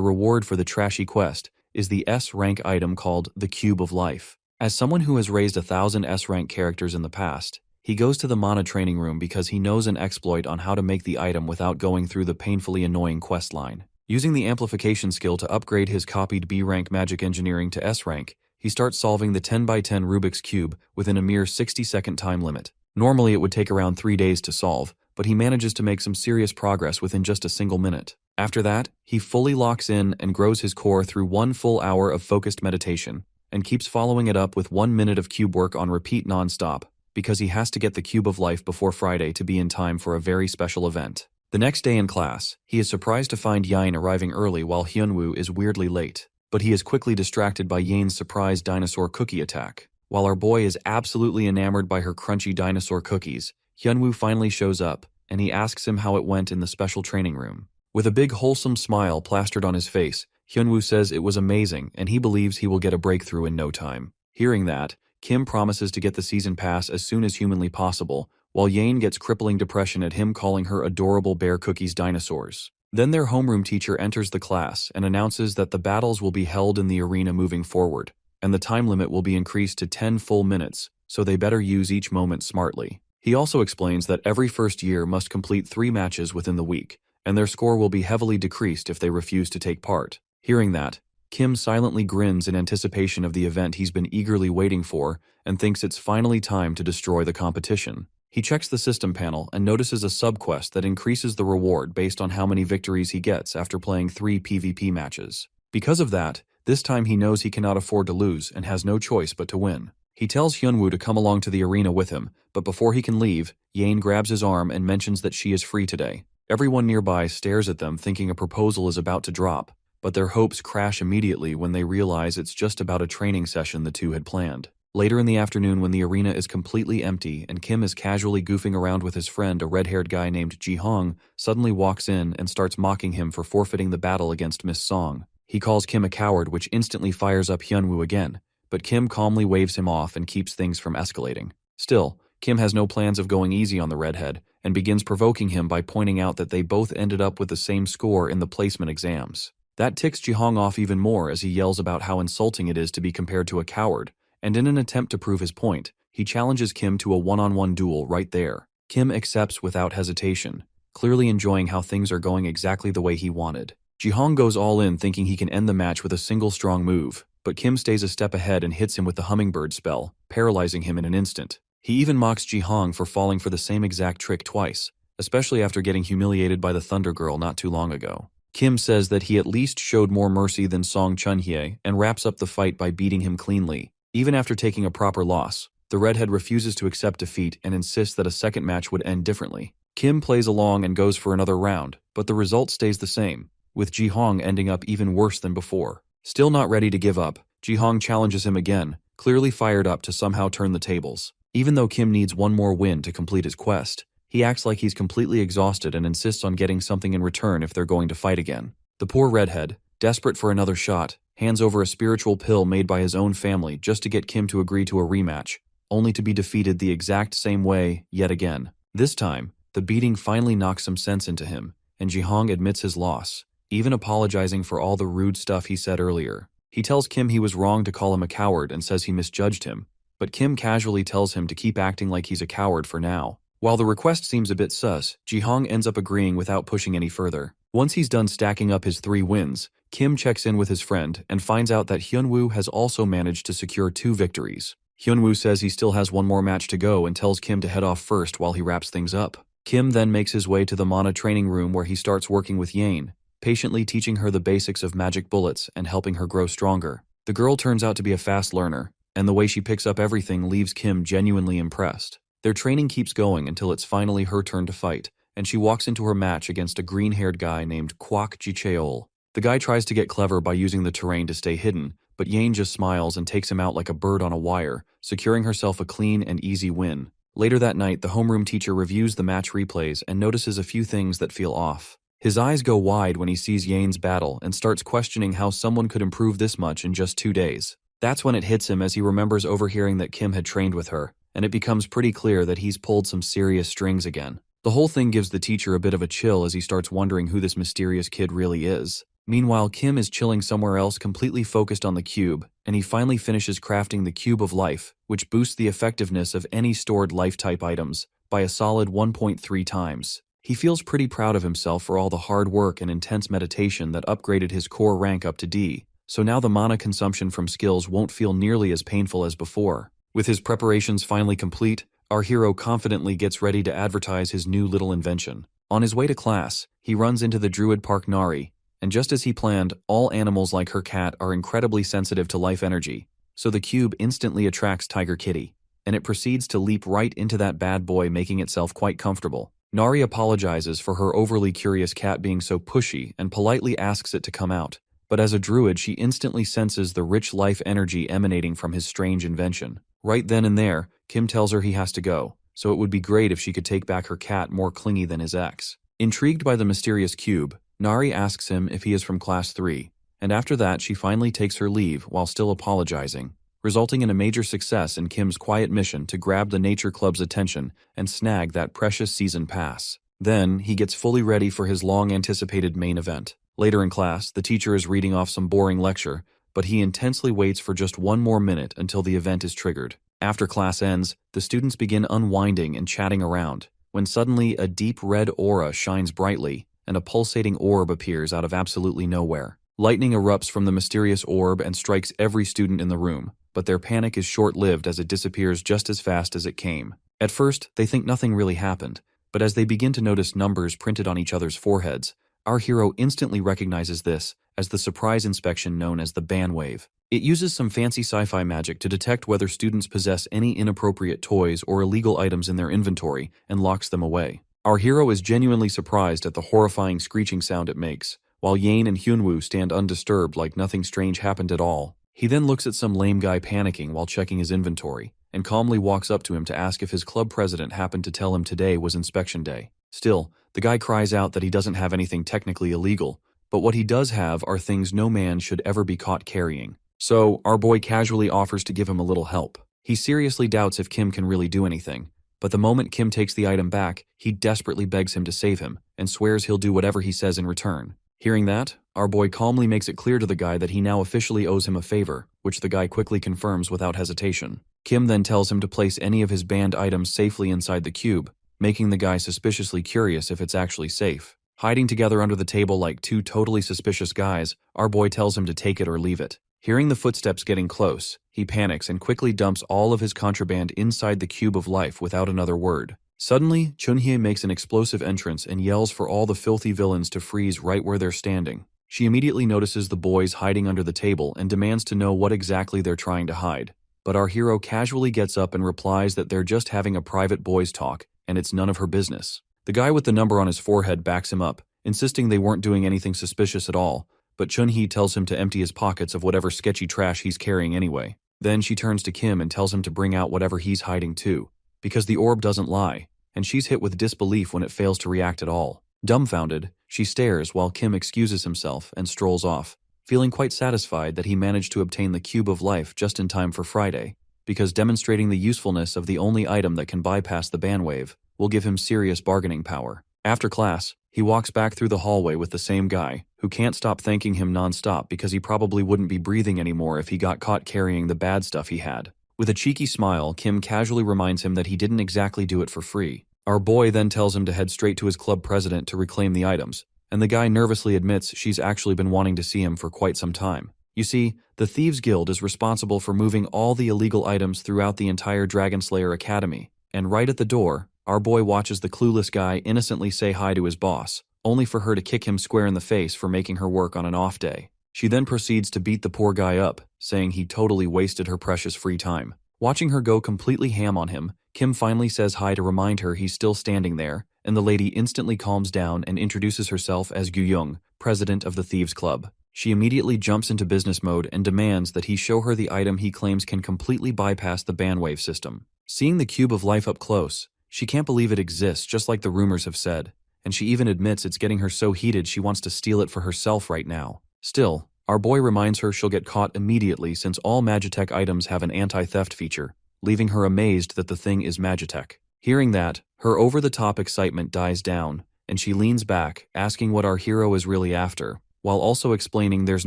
reward for the trashy quest is the S-rank item called the Cube of Life. As someone who has raised 1,000 S-rank characters in the past, he goes to the Mana training room because he knows an exploit on how to make the item without going through the painfully annoying quest line. Using the amplification skill to upgrade his copied B-rank magic engineering to S-rank, he starts solving the 10x10 Rubik's Cube within a mere 60-second time limit. Normally it would take around 3 days to solve, but he manages to make some serious progress within just a single minute. After that, he fully locks in and grows his core through 1 full hour of focused meditation, and keeps following it up with 1 minute of cube work on repeat non-stop, because he has to get the Cube of Life before Friday to be in time for a very special event. The next day in class, he is surprised to find Yain arriving early while Hyun Wu is weirdly late, but he is quickly distracted by Yain's surprise dinosaur cookie attack. While our boy is absolutely enamored by her crunchy dinosaur cookies, Hyun Wu finally shows up, and he asks him how it went in the special training room. With a big wholesome smile plastered on his face, Hyun Wu says it was amazing and he believes he will get a breakthrough in no time. Hearing that, Kim promises to get the season pass as soon as humanly possible, while Yane gets crippling depression at him calling her adorable bear cookies dinosaurs. Then their homeroom teacher enters the class and announces that the battles will be held in the arena moving forward, and the time limit will be increased to 10 full minutes, so they better use each moment smartly. He also explains that every first year must complete 3 matches within the week, and their score will be heavily decreased if they refuse to take part. Hearing that, Kim silently grins in anticipation of the event he's been eagerly waiting for and thinks it's finally time to destroy the competition. He checks the system panel and notices a subquest that increases the reward based on how many victories he gets after playing 3 PvP matches. Because of that, this time he knows he cannot afford to lose and has no choice but to win. He tells Hyun Wu to come along to the arena with him, but before he can leave, Yane grabs his arm and mentions that she is free today. Everyone nearby stares at them thinking a proposal is about to drop, but their hopes crash immediately when they realize it's just about a training session the two had planned. Later in the afternoon, when the arena is completely empty and Kim is casually goofing around with his friend, a red-haired guy named Ji-hong suddenly walks in and starts mocking him for forfeiting the battle against Miss Song. He calls Kim a coward, which instantly fires up Hyun Wu again, but Kim calmly waves him off and keeps things from escalating. Still, Kim has no plans of going easy on the redhead and begins provoking him by pointing out that they both ended up with the same score in the placement exams. That ticks Ji-hong off even more as he yells about how insulting it is to be compared to a coward, and in an attempt to prove his point, he challenges Kim to a one-on-one duel right there. Kim accepts without hesitation, clearly enjoying how things are going exactly the way he wanted. Ji-hong goes all in thinking he can end the match with a single strong move, but Kim stays a step ahead and hits him with the hummingbird spell, paralyzing him in an instant. He even mocks Ji-hong for falling for the same exact trick twice, especially after getting humiliated by the Thunder Girl not too long ago. Kim says that he at least showed more mercy than Song Chunhye and wraps up the fight by beating him cleanly. Even after taking a proper loss, the redhead refuses to accept defeat and insists that a second match would end differently. Kim plays along and goes for another round, but the result stays the same, with Ji-hong ending up even worse than before. Still not ready to give up, Ji-hong challenges him again, clearly fired up to somehow turn the tables. Even though Kim needs one more win to complete his quest, he acts like he's completely exhausted and insists on getting something in return if they're going to fight again. The poor redhead, desperate for another shot, hands over a spiritual pill made by his own family just to get Kim to agree to a rematch, only to be defeated the exact same way yet again. This time, the beating finally knocks some sense into him, and Ji-hong admits his loss, even apologizing for all the rude stuff he said earlier. He tells Kim he was wrong to call him a coward and says he misjudged him, but Kim casually tells him to keep acting like he's a coward for now. While the request seems a bit sus, Ji-hong ends up agreeing without pushing any further. Once he's done stacking up his 3 wins, Kim checks in with his friend and finds out that Hyun Wu has also managed to secure 2 victories. Hyun Wu says he still has one more match to go and tells Kim to head off first while he wraps things up. Kim then makes his way to the Mana training room where he starts working with Yane, patiently teaching her the basics of magic bullets and helping her grow stronger. The girl turns out to be a fast learner, and the way she picks up everything leaves Kim genuinely impressed. Their training keeps going until it's finally her turn to fight, and she walks into her match against a green-haired guy named Kwak Ji-cheol. The guy tries to get clever by using the terrain to stay hidden, but Yane just smiles and takes him out like a bird on a wire, securing herself a clean and easy win. Later that night, the homeroom teacher reviews the match replays and notices a few things that feel off. His eyes go wide when he sees Yane's battle and starts questioning how someone could improve this much in just 2 days. That's when it hits him as he remembers overhearing that Kim had trained with her, and it becomes pretty clear that he's pulled some serious strings again. The whole thing gives the teacher a bit of a chill as he starts wondering who this mysterious kid really is. Meanwhile, Kim is chilling somewhere else completely focused on the cube, and he finally finishes crafting the Cube of Life, which boosts the effectiveness of any stored life-type items by a solid 1.3 times. He feels pretty proud of himself for all the hard work and intense meditation that upgraded his core rank up to D, so now the mana consumption from skills won't feel nearly as painful as before. With his preparations finally complete, our hero confidently gets ready to advertise his new little invention. On his way to class, he runs into the Druid Park Nari, and just as he planned, all animals like her cat are incredibly sensitive to life energy, so the cube instantly attracts Tiger Kitty, and it proceeds to leap right into that bad boy, making itself quite comfortable. Nari apologizes for her overly curious cat being so pushy and politely asks it to come out, but as a druid she instantly senses the rich life energy emanating from his strange invention. Right then and there, Kim tells her he has to go, so it would be great if she could take back her cat more clingy than his ex. Intrigued by the mysterious cube, Nari asks him if he is from Class 3, and after that she finally takes her leave while still apologizing, resulting in a major success in Kim's quiet mission to grab the Nature Club's attention and snag that precious season pass. Then, he gets fully ready for his long-anticipated main event. Later in class, the teacher is reading off some boring lecture, but he intensely waits for just one more minute until the event is triggered. After class ends, the students begin unwinding and chatting around, when suddenly a deep red aura shines brightly, and a pulsating orb appears out of absolutely nowhere. Lightning erupts from the mysterious orb and strikes every student in the room, but their panic is short-lived as it disappears just as fast as it came. At first, they think nothing really happened, but as they begin to notice numbers printed on each other's foreheads, our hero instantly recognizes this as the surprise inspection known as the ban wave. It uses some fancy sci-fi magic to detect whether students possess any inappropriate toys or illegal items in their inventory and locks them away. Our hero is genuinely surprised at the horrifying screeching sound it makes, while Yane and Hyun Wu stand undisturbed like nothing strange happened at all. He then looks at some lame guy panicking while checking his inventory, and calmly walks up to him to ask if his club president happened to tell him today was inspection day. Still, the guy cries out that he doesn't have anything technically illegal, but what he does have are things no man should ever be caught carrying. So, our boy casually offers to give him a little help. He seriously doubts if Kim can really do anything, but the moment Kim takes the item back, he desperately begs him to save him, and swears he'll do whatever he says in return. Hearing that, our boy calmly makes it clear to the guy that he now officially owes him a favor, which the guy quickly confirms without hesitation. Kim then tells him to place any of his banned items safely inside the cube, making the guy suspiciously curious if it's actually safe. Hiding together under the table like two totally suspicious guys, our boy tells him to take it or leave it. Hearing the footsteps getting close, he panics and quickly dumps all of his contraband inside the cube of life without another word. Suddenly, Chunhye makes an explosive entrance and yells for all the filthy villains to freeze right where they're standing. She immediately notices the boys hiding under the table and demands to know what exactly they're trying to hide. But our hero casually gets up and replies that they're just having a private boys' talk, and it's none of her business. The guy with the number on his forehead backs him up, insisting they weren't doing anything suspicious at all, but Chunhye tells him to empty his pockets of whatever sketchy trash he's carrying anyway. Then she turns to Kim and tells him to bring out whatever he's hiding too, because the orb doesn't lie, and she's hit with disbelief when it fails to react at all. Dumbfounded, she stares while Kim excuses himself and strolls off, feeling quite satisfied that he managed to obtain the cube of life just in time for Friday, because demonstrating the usefulness of the only item that can bypass the ban wave will give him serious bargaining power. After class, he walks back through the hallway with the same guy, who can't stop thanking him non-stop because he probably wouldn't be breathing anymore if he got caught carrying the bad stuff he had. With a cheeky smile, Kim casually reminds him that he didn't exactly do it for free. Our boy then tells him to head straight to his club president to reclaim the items, and the guy nervously admits she's actually been wanting to see him for quite some time. You see, the Thieves Guild is responsible for moving all the illegal items throughout the entire Dragon Slayer Academy, and right at the door, our boy watches the clueless guy innocently say hi to his boss, only for her to kick him square in the face for making her work on an off day. She then proceeds to beat the poor guy up, saying he totally wasted her precious free time. Watching her go completely ham on him, Kim finally says hi to remind her he's still standing there, and the lady instantly calms down and introduces herself as Gyuyung, president of the Thieves Club. She immediately jumps into business mode and demands that he show her the item he claims can completely bypass the bandwave system. Seeing the cube of life up close, she can't believe it exists just like the rumors have said, and she even admits it's getting her so heated she wants to steal it for herself right now. Still, our boy reminds her she'll get caught immediately since all Magitech items have an anti-theft feature, leaving her amazed that the thing is Magitech. Hearing that, her over-the-top excitement dies down, and she leans back, asking what our hero is really after, while also explaining there's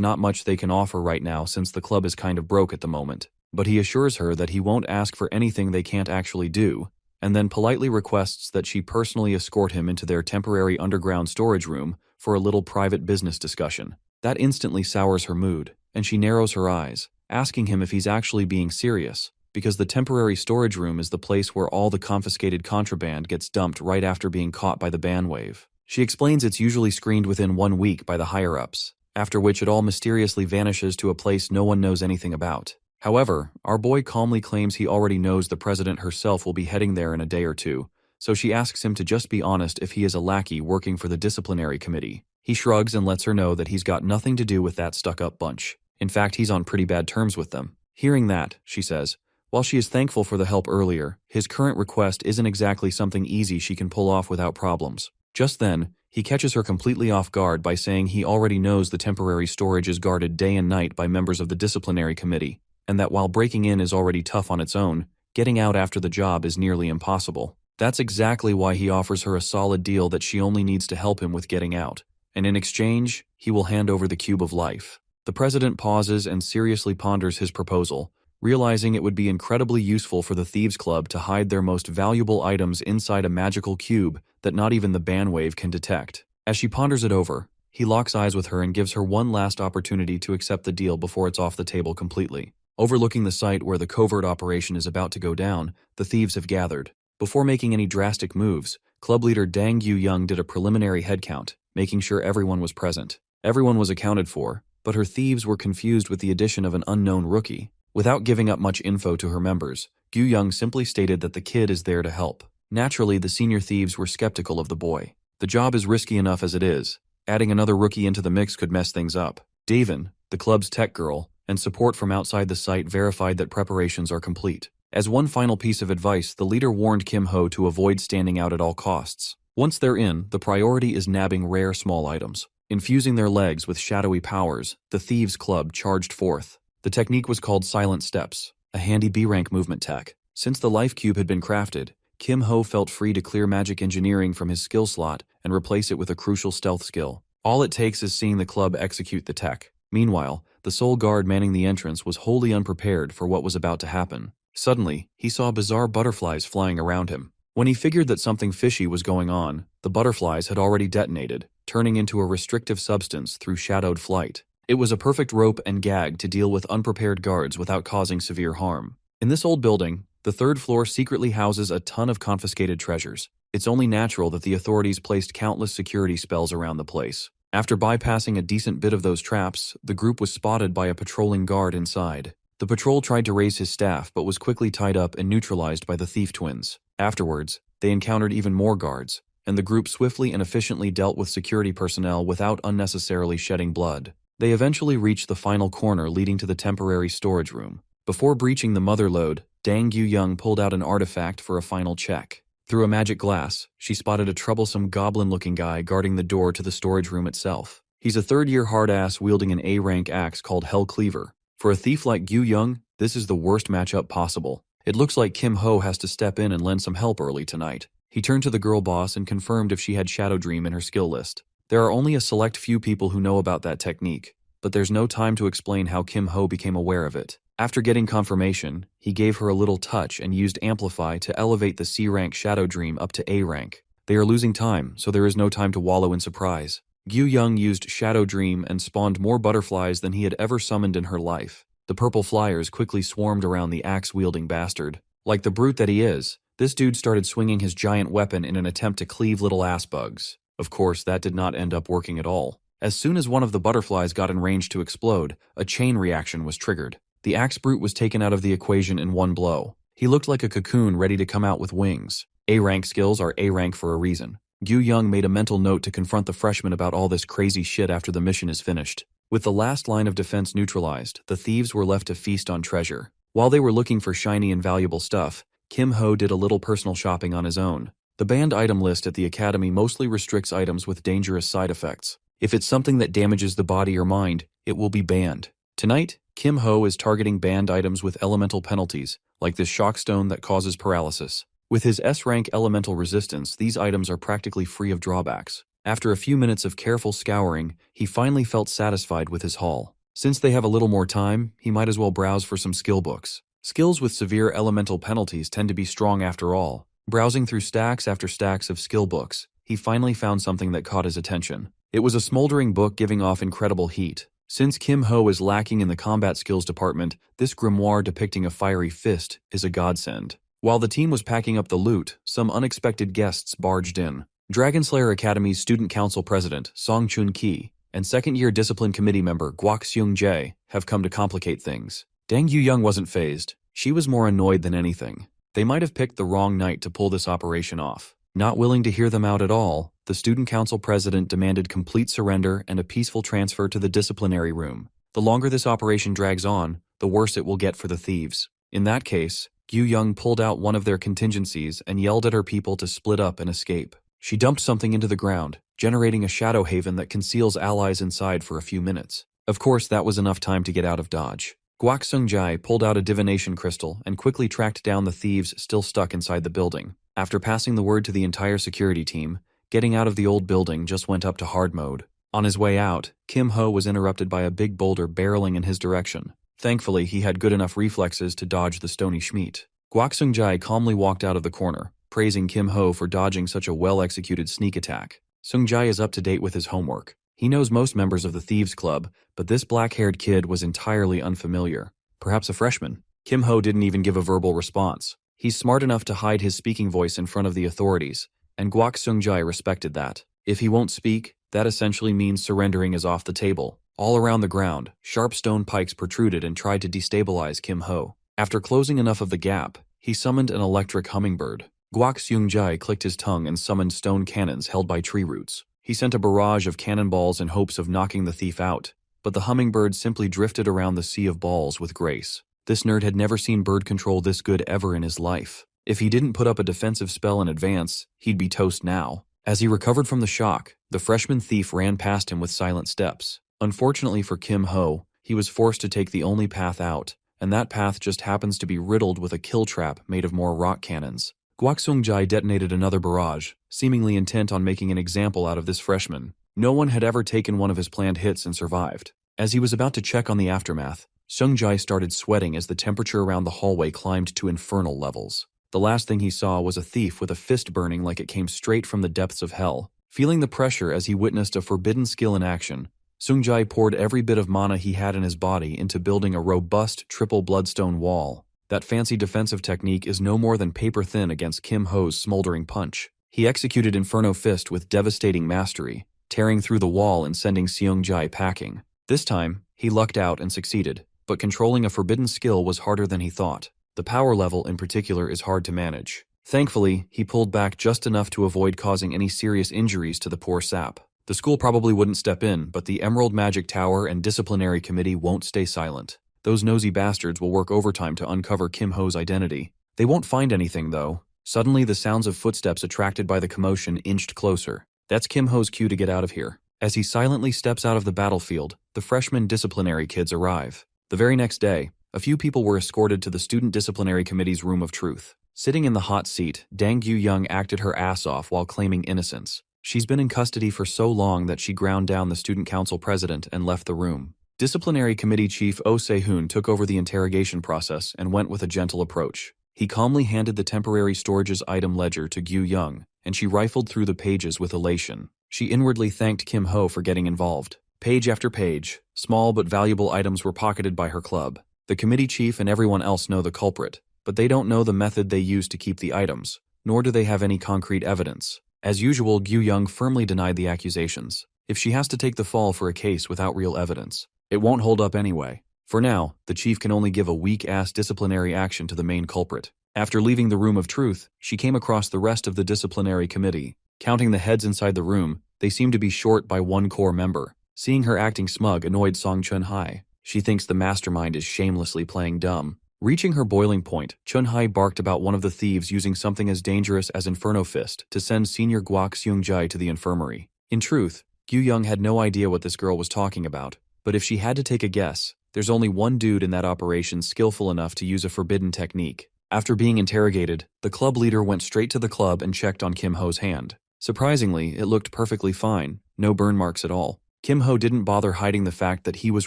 not much they can offer right now since the club is kind of broke at the moment. But he assures her that he won't ask for anything they can't actually do, and then politely requests that she personally escort him into their temporary underground storage room for a little private business discussion. That instantly sours her mood, and she narrows her eyes, asking him if he's actually being serious, because the temporary storage room is the place where all the confiscated contraband gets dumped right after being caught by the ban wave. She explains it's usually screened within 1 week by the higher-ups, after which it all mysteriously vanishes to a place no one knows anything about. However, our boy calmly claims he already knows the president herself will be heading there in a day or two, so she asks him to just be honest if he is a lackey working for the Disciplinary Committee. He shrugs and lets her know that he's got nothing to do with that stuck-up bunch. In fact, he's on pretty bad terms with them. Hearing that, she says, While she is thankful for the help earlier, his current request isn't exactly something easy she can pull off without problems. Just then, he catches her completely off guard by saying he already knows the temporary storage is guarded day and night by members of the Disciplinary Committee, and that while breaking in is already tough on its own, getting out after the job is nearly impossible. That's exactly why he offers her a solid deal that she only needs to help him with getting out, and in exchange, he will hand over the Cube of Life. The president pauses and seriously ponders his proposal, realizing it would be incredibly useful for the Thieves Club to hide their most valuable items inside a magical cube that not even the bandwave can detect. As she ponders it over, he locks eyes with her and gives her one last opportunity to accept the deal before it's off the table completely. Overlooking the site where the covert operation is about to go down, the thieves have gathered. Before making any drastic moves, club leader Dang Yu-young did a preliminary headcount, making sure everyone was present. Everyone was accounted for, but her thieves were confused with the addition of an unknown rookie. Without giving up much info to her members, Yu-young simply stated that the kid is there to help. Naturally, the senior thieves were skeptical of the boy. The job is risky enough as it is. Adding another rookie into the mix could mess things up. Davin, the club's tech girl, and support from outside the site verified that preparations are complete. As one final piece of advice, the leader warned Kimho to avoid standing out at all costs. Once they're in, the priority is nabbing rare small items. Infusing their legs with shadowy powers, the Thieves Club charged forth. The technique was called Silent Steps, a handy B-rank movement tech. Since the life cube had been crafted, Kimho felt free to clear magic engineering from his skill slot and replace it with a crucial stealth skill. All it takes is seeing the club execute the tech. Meanwhile, the sole guard manning the entrance was wholly unprepared for what was about to happen. Suddenly, he saw bizarre butterflies flying around him. When he figured that something fishy was going on, the butterflies had already detonated, turning into a restrictive substance through shadowed flight. It was a perfect rope and gag to deal with unprepared guards without causing severe harm. In this old building, the third floor secretly houses a ton of confiscated treasures. It's only natural that the authorities placed countless security spells around the place. After bypassing a decent bit of those traps, the group was spotted by a patrolling guard inside. The patrol tried to raise his staff but was quickly tied up and neutralized by the thief twins. Afterwards, they encountered even more guards, and the group swiftly and efficiently dealt with security personnel without unnecessarily shedding blood. They eventually reached the final corner leading to the temporary storage room. Before breaching the mother lode, Dang Yu-young pulled out an artifact for a final check. Through a magic glass, she spotted a troublesome goblin-looking guy guarding the door to the storage room itself. He's a third-year hard-ass wielding an A-rank axe called Hell Cleaver. For a thief like Yu-young, this is the worst matchup possible. It looks like Kimho has to step in and lend some help early tonight. He turned to the girl boss and confirmed if she had Shadow Dream in her skill list. There are only a select few people who know about that technique, but there's no time to explain how Kimho became aware of it. After getting confirmation, he gave her a little touch and used Amplify to elevate the C-rank Shadow Dream up to A-rank. They are losing time, so there is no time to wallow in surprise. Yu-young used Shadow Dream and spawned more butterflies than he had ever summoned in her life. The purple flyers quickly swarmed around the axe-wielding bastard. Like the brute that he is, this dude started swinging his giant weapon in an attempt to cleave little ass bugs. Of course, that did not end up working at all. As soon as one of the butterflies got in range to explode, a chain reaction was triggered. The axe brute was taken out of the equation in one blow. He looked like a cocoon ready to come out with wings. A-rank skills are A-rank for a reason. Yu-young made a mental note to confront the freshman about all this crazy shit after the mission is finished. With the last line of defense neutralized, the thieves were left to feast on treasure. While they were looking for shiny and valuable stuff, Kimho did a little personal shopping on his own. The banned item list at the academy mostly restricts items with dangerous side effects. If it's something that damages the body or mind, it will be banned. Tonight, Kimho is targeting banned items with elemental penalties, like this shock stone that causes paralysis. With his S-rank elemental resistance, these items are practically free of drawbacks. After a few minutes of careful scouring, he finally felt satisfied with his haul. Since they have a little more time, he might as well browse for some skill books. Skills with severe elemental penalties tend to be strong after all. Browsing through stacks after stacks of skill books, he finally found something that caught his attention. It was a smoldering book giving off incredible heat. Since Kimho is lacking in the combat skills department, this grimoire depicting a fiery fist is a godsend. While the team was packing up the loot, some unexpected guests barged in. Dragonslayer Academy's Student Council President, Song Chun-ki, and second-year Discipline Committee member Guak Seung-jae have come to complicate things. Dang Yu-young wasn't fazed. She was more annoyed than anything. They might have picked the wrong night to pull this operation off. Not willing to hear them out at all, the Student Council President demanded complete surrender and a peaceful transfer to the disciplinary room. The longer this operation drags on, the worse it will get for the thieves. In that case, Gyu Young pulled out one of their contingencies and yelled at her people to split up and escape. She dumped something into the ground, generating a shadow haven that conceals allies inside for a few minutes. Of course, that was enough time to get out of dodge. Guak Sungjai pulled out a divination crystal and quickly tracked down the thieves still stuck inside the building. After passing the word to the entire security team, getting out of the old building just went up to hard mode. On his way out, Kimho was interrupted by a big boulder barreling in his direction. Thankfully, he had good enough reflexes to dodge the stony schmeat. Guak Sungjai calmly walked out of the corner, praising Kimho for dodging such a well-executed sneak attack. Sungjai is up to date with his homework. He knows most members of the Thieves Club, but this black-haired kid was entirely unfamiliar. Perhaps a freshman. Kimho didn't even give a verbal response. He's smart enough to hide his speaking voice in front of the authorities, and Guak Sungjai respected that. If he won't speak, that essentially means surrendering is off the table. All around the ground, sharp stone pikes protruded and tried to destabilize Kimho. After closing enough of the gap, he summoned an electric hummingbird. Guak Sungjai clicked his tongue and summoned stone cannons held by tree roots. He sent a barrage of cannonballs in hopes of knocking the thief out, but the hummingbird simply drifted around the sea of balls with grace. This nerd had never seen bird control this good ever in his life. If he didn't put up a defensive spell in advance, he'd be toast now. As he recovered from the shock, the freshman thief ran past him with silent steps. Unfortunately for Kimho, he was forced to take the only path out, and that path just happens to be riddled with a kill trap made of more rock cannons. Guak Sungjai detonated another barrage, seemingly intent on making an example out of this freshman. No one had ever taken one of his planned hits and survived. As he was about to check on the aftermath, Sungjai started sweating as the temperature around the hallway climbed to infernal levels. The last thing he saw was a thief with a fist burning like it came straight from the depths of hell. Feeling the pressure as he witnessed a forbidden skill in action, Sungjai poured every bit of mana he had in his body into building a robust triple bloodstone wall. That fancy defensive technique is no more than paper thin against Kimho's smoldering punch. He executed Inferno Fist with devastating mastery, tearing through the wall and sending Sungjai packing. This time, he lucked out and succeeded, but controlling a forbidden skill was harder than he thought. The power level in particular is hard to manage. Thankfully, he pulled back just enough to avoid causing any serious injuries to the poor sap. The school probably wouldn't step in, but the Emerald Magic Tower and Disciplinary Committee won't stay silent. Those nosy bastards will work overtime to uncover Kimho's identity. They won't find anything, though. Suddenly, the sounds of footsteps attracted by the commotion inched closer. That's Kimho's cue to get out of here. As he silently steps out of the battlefield, the freshman disciplinary kids arrive. The very next day, a few people were escorted to the Student Disciplinary Committee's Room of Truth. Sitting in the hot seat, Dang Gyu Young acted her ass off while claiming innocence. She's been in custody for so long that she ground down the student council president and left the room. Disciplinary Committee Chief Oh Se-hoon took over the interrogation process and went with a gentle approach. He calmly handed the temporary storage's item ledger to Gyu Young, and she rifled through the pages with elation. She inwardly thanked Kimho for getting involved. Page after page, small but valuable items were pocketed by her club. The committee chief and everyone else know the culprit, but they don't know the method they used to keep the items, nor do they have any concrete evidence. As usual, Gyu Young firmly denied the accusations. If she has to take the fall for a case without real evidence, it won't hold up anyway. For now, the chief can only give a weak-ass disciplinary action to the main culprit. After leaving the Room of Truth, she came across the rest of the disciplinary committee. Counting the heads inside the room, they seem to be short by one core member. Seeing her acting smug annoyed Song Chun-hai. She thinks the mastermind is shamelessly playing dumb. Reaching her boiling point, Chun-hai barked about one of the thieves using something as dangerous as Inferno Fist to send Senior Guak Sungjai to the infirmary. In truth, Gyu Young had no idea what this girl was talking about, but if she had to take a guess, there's only one dude in that operation skillful enough to use a forbidden technique. After being interrogated, the club leader went straight to the club and checked on Kimho's hand. Surprisingly, it looked perfectly fine, no burn marks at all. Kimho didn't bother hiding the fact that he was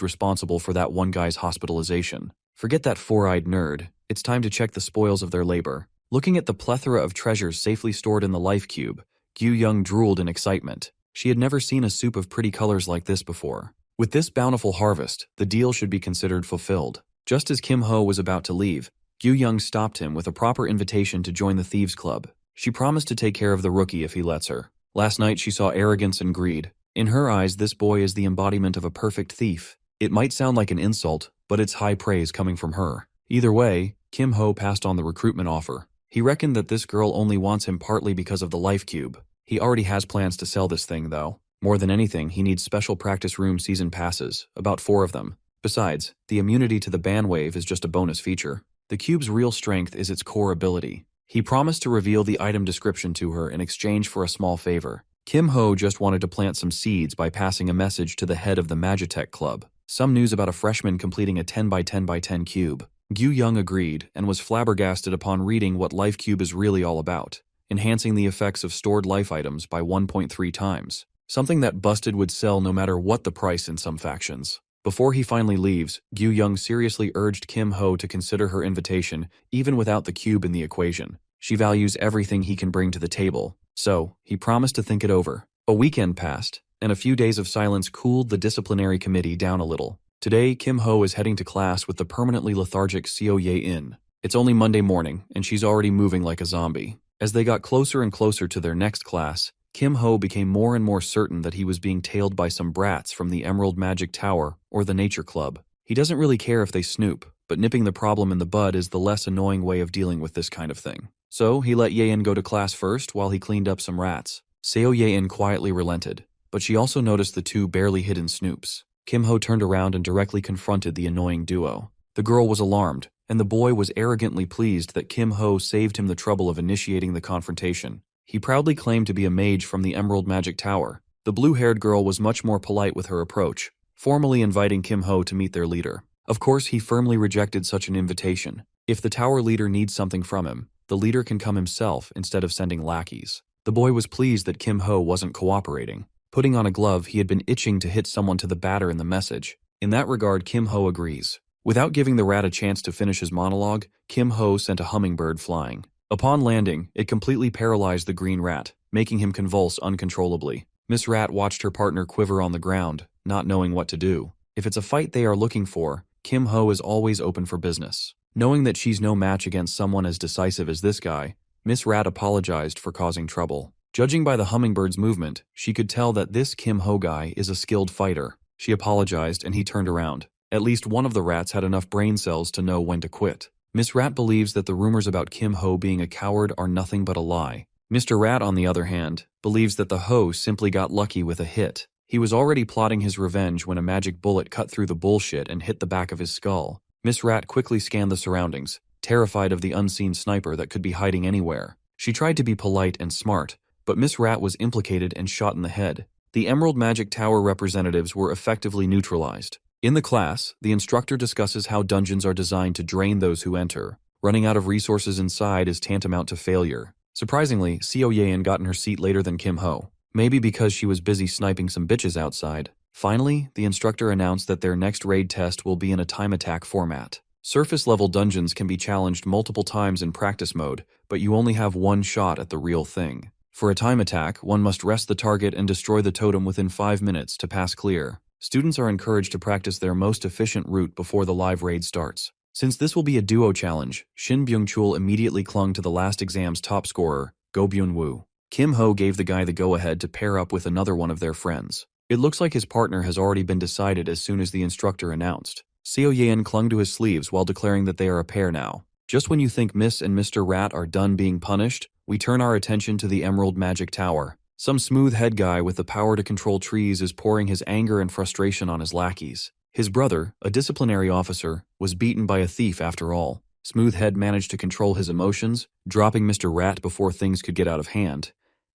responsible for that one guy's hospitalization. Forget that four-eyed nerd, it's time to check the spoils of their labor. Looking at the plethora of treasures safely stored in the life cube, Gyu Young drooled in excitement. She had never seen a soup of pretty colors like this before. With this bountiful harvest, the deal should be considered fulfilled. Just as Kimho was about to leave, Gyu Young stopped him with a proper invitation to join the Thieves Club. She promised to take care of the rookie if he lets her. Last night she saw arrogance and greed. In her eyes, this boy is the embodiment of a perfect thief. It might sound like an insult, but it's high praise coming from her. Either way, Kimho passed on the recruitment offer. He reckoned that this girl only wants him partly because of the life cube. He already has plans to sell this thing, though. More than anything, he needs special practice room season passes, about 4 of them. Besides, the immunity to the ban wave is just a bonus feature. The cube's real strength is its core ability. He promised to reveal the item description to her in exchange for a small favor. Kimho just wanted to plant some seeds by passing a message to the head of the Magitech Club. Some news about a freshman completing a 10 by 10 by 10 cube. Gyu Young agreed and was flabbergasted upon reading what Life Cube is really all about, enhancing the effects of stored life items by 1.3 times. Something that busted would sell no matter what the price in some factions. Before he finally leaves, Gyu Young seriously urged Kimho to consider her invitation, even without the cube in the equation. She values everything he can bring to the table, so he promised to think it over. A weekend passed, and a few days of silence cooled the disciplinary committee down a little. Today, Kimho is heading to class with the permanently lethargic Seo Ye-in. It's only Monday morning, and she's already moving like a zombie. As they got closer and closer to their next class, Kimho became more and more certain that he was being tailed by some brats from the Emerald Magic Tower or the Nature Club. He doesn't really care if they snoop, but nipping the problem in the bud is the less annoying way of dealing with this kind of thing. So he let Ye-in go to class first while he cleaned up some rats. Seo Ye-in quietly relented, but she also noticed the two barely hidden snoops. Kimho turned around and directly confronted the annoying duo. The girl was alarmed, and the boy was arrogantly pleased that Kimho saved him the trouble of initiating the confrontation. He proudly claimed to be a mage from the Emerald Magic Tower. The blue-haired girl was much more polite with her approach, formally inviting Kimho to meet their leader. Of course, he firmly rejected such an invitation. If the tower leader needs something from him, the leader can come himself instead of sending lackeys. The boy was pleased that Kimho wasn't cooperating. Putting on a glove, he had been itching to hit someone to the batter in the message. In that regard, Kimho agrees. Without giving the rat a chance to finish his monologue, Kimho sent a hummingbird flying. Upon landing, it completely paralyzed the green rat, making him convulse uncontrollably. Miss Rat watched her partner quiver on the ground, not knowing what to do. If it's a fight they are looking for, Kimho is always open for business. Knowing that she's no match against someone as decisive as this guy, Miss Rat apologized for causing trouble. Judging by the hummingbird's movement, she could tell that this Kimho guy is a skilled fighter. She apologized and he turned around. At least one of the rats had enough brain cells to know when to quit. Miss Rat believes that the rumors about Kimho being a coward are nothing but a lie. Mr. Rat, on the other hand, believes that the Ho simply got lucky with a hit. He was already plotting his revenge when a magic bullet cut through the bullshit and hit the back of his skull. Miss Rat quickly scanned the surroundings, terrified of the unseen sniper that could be hiding anywhere. She tried to be polite and smart, but Miss Rat was implicated and shot in the head. The Emerald Magic Tower representatives were effectively neutralized. In the class, the instructor discusses how dungeons are designed to drain those who enter. Running out of resources inside is tantamount to failure. Surprisingly, Seo Ye-in got in her seat later than Kimho, maybe because she was busy sniping some bitches outside. Finally, the instructor announced that their next raid test will be in a time attack format. Surface-level dungeons can be challenged multiple times in practice mode, but you only have one shot at the real thing. For a time attack, one must rest the target and destroy the totem within 5 minutes to pass clear. Students are encouraged to practice their most efficient route before the live raid starts. Since this will be a duo challenge, Shin Byung-chul immediately clung to the last exam's top scorer, Go Byun-woo. Kimho gave the guy the go-ahead to pair up with another one of their friends. It looks like his partner has already been decided as soon as the instructor announced. Seo Ye-in clung to his sleeves while declaring that they are a pair now. Just when you think Miss and Mr. Rat are done being punished, we turn our attention to the Emerald Magic Tower. Some smooth head guy with the power to control trees is pouring his anger and frustration on his lackeys. His brother, a disciplinary officer, was beaten by a thief after all. Smoothhead managed to control his emotions, dropping Mr. Rat before things could get out of hand.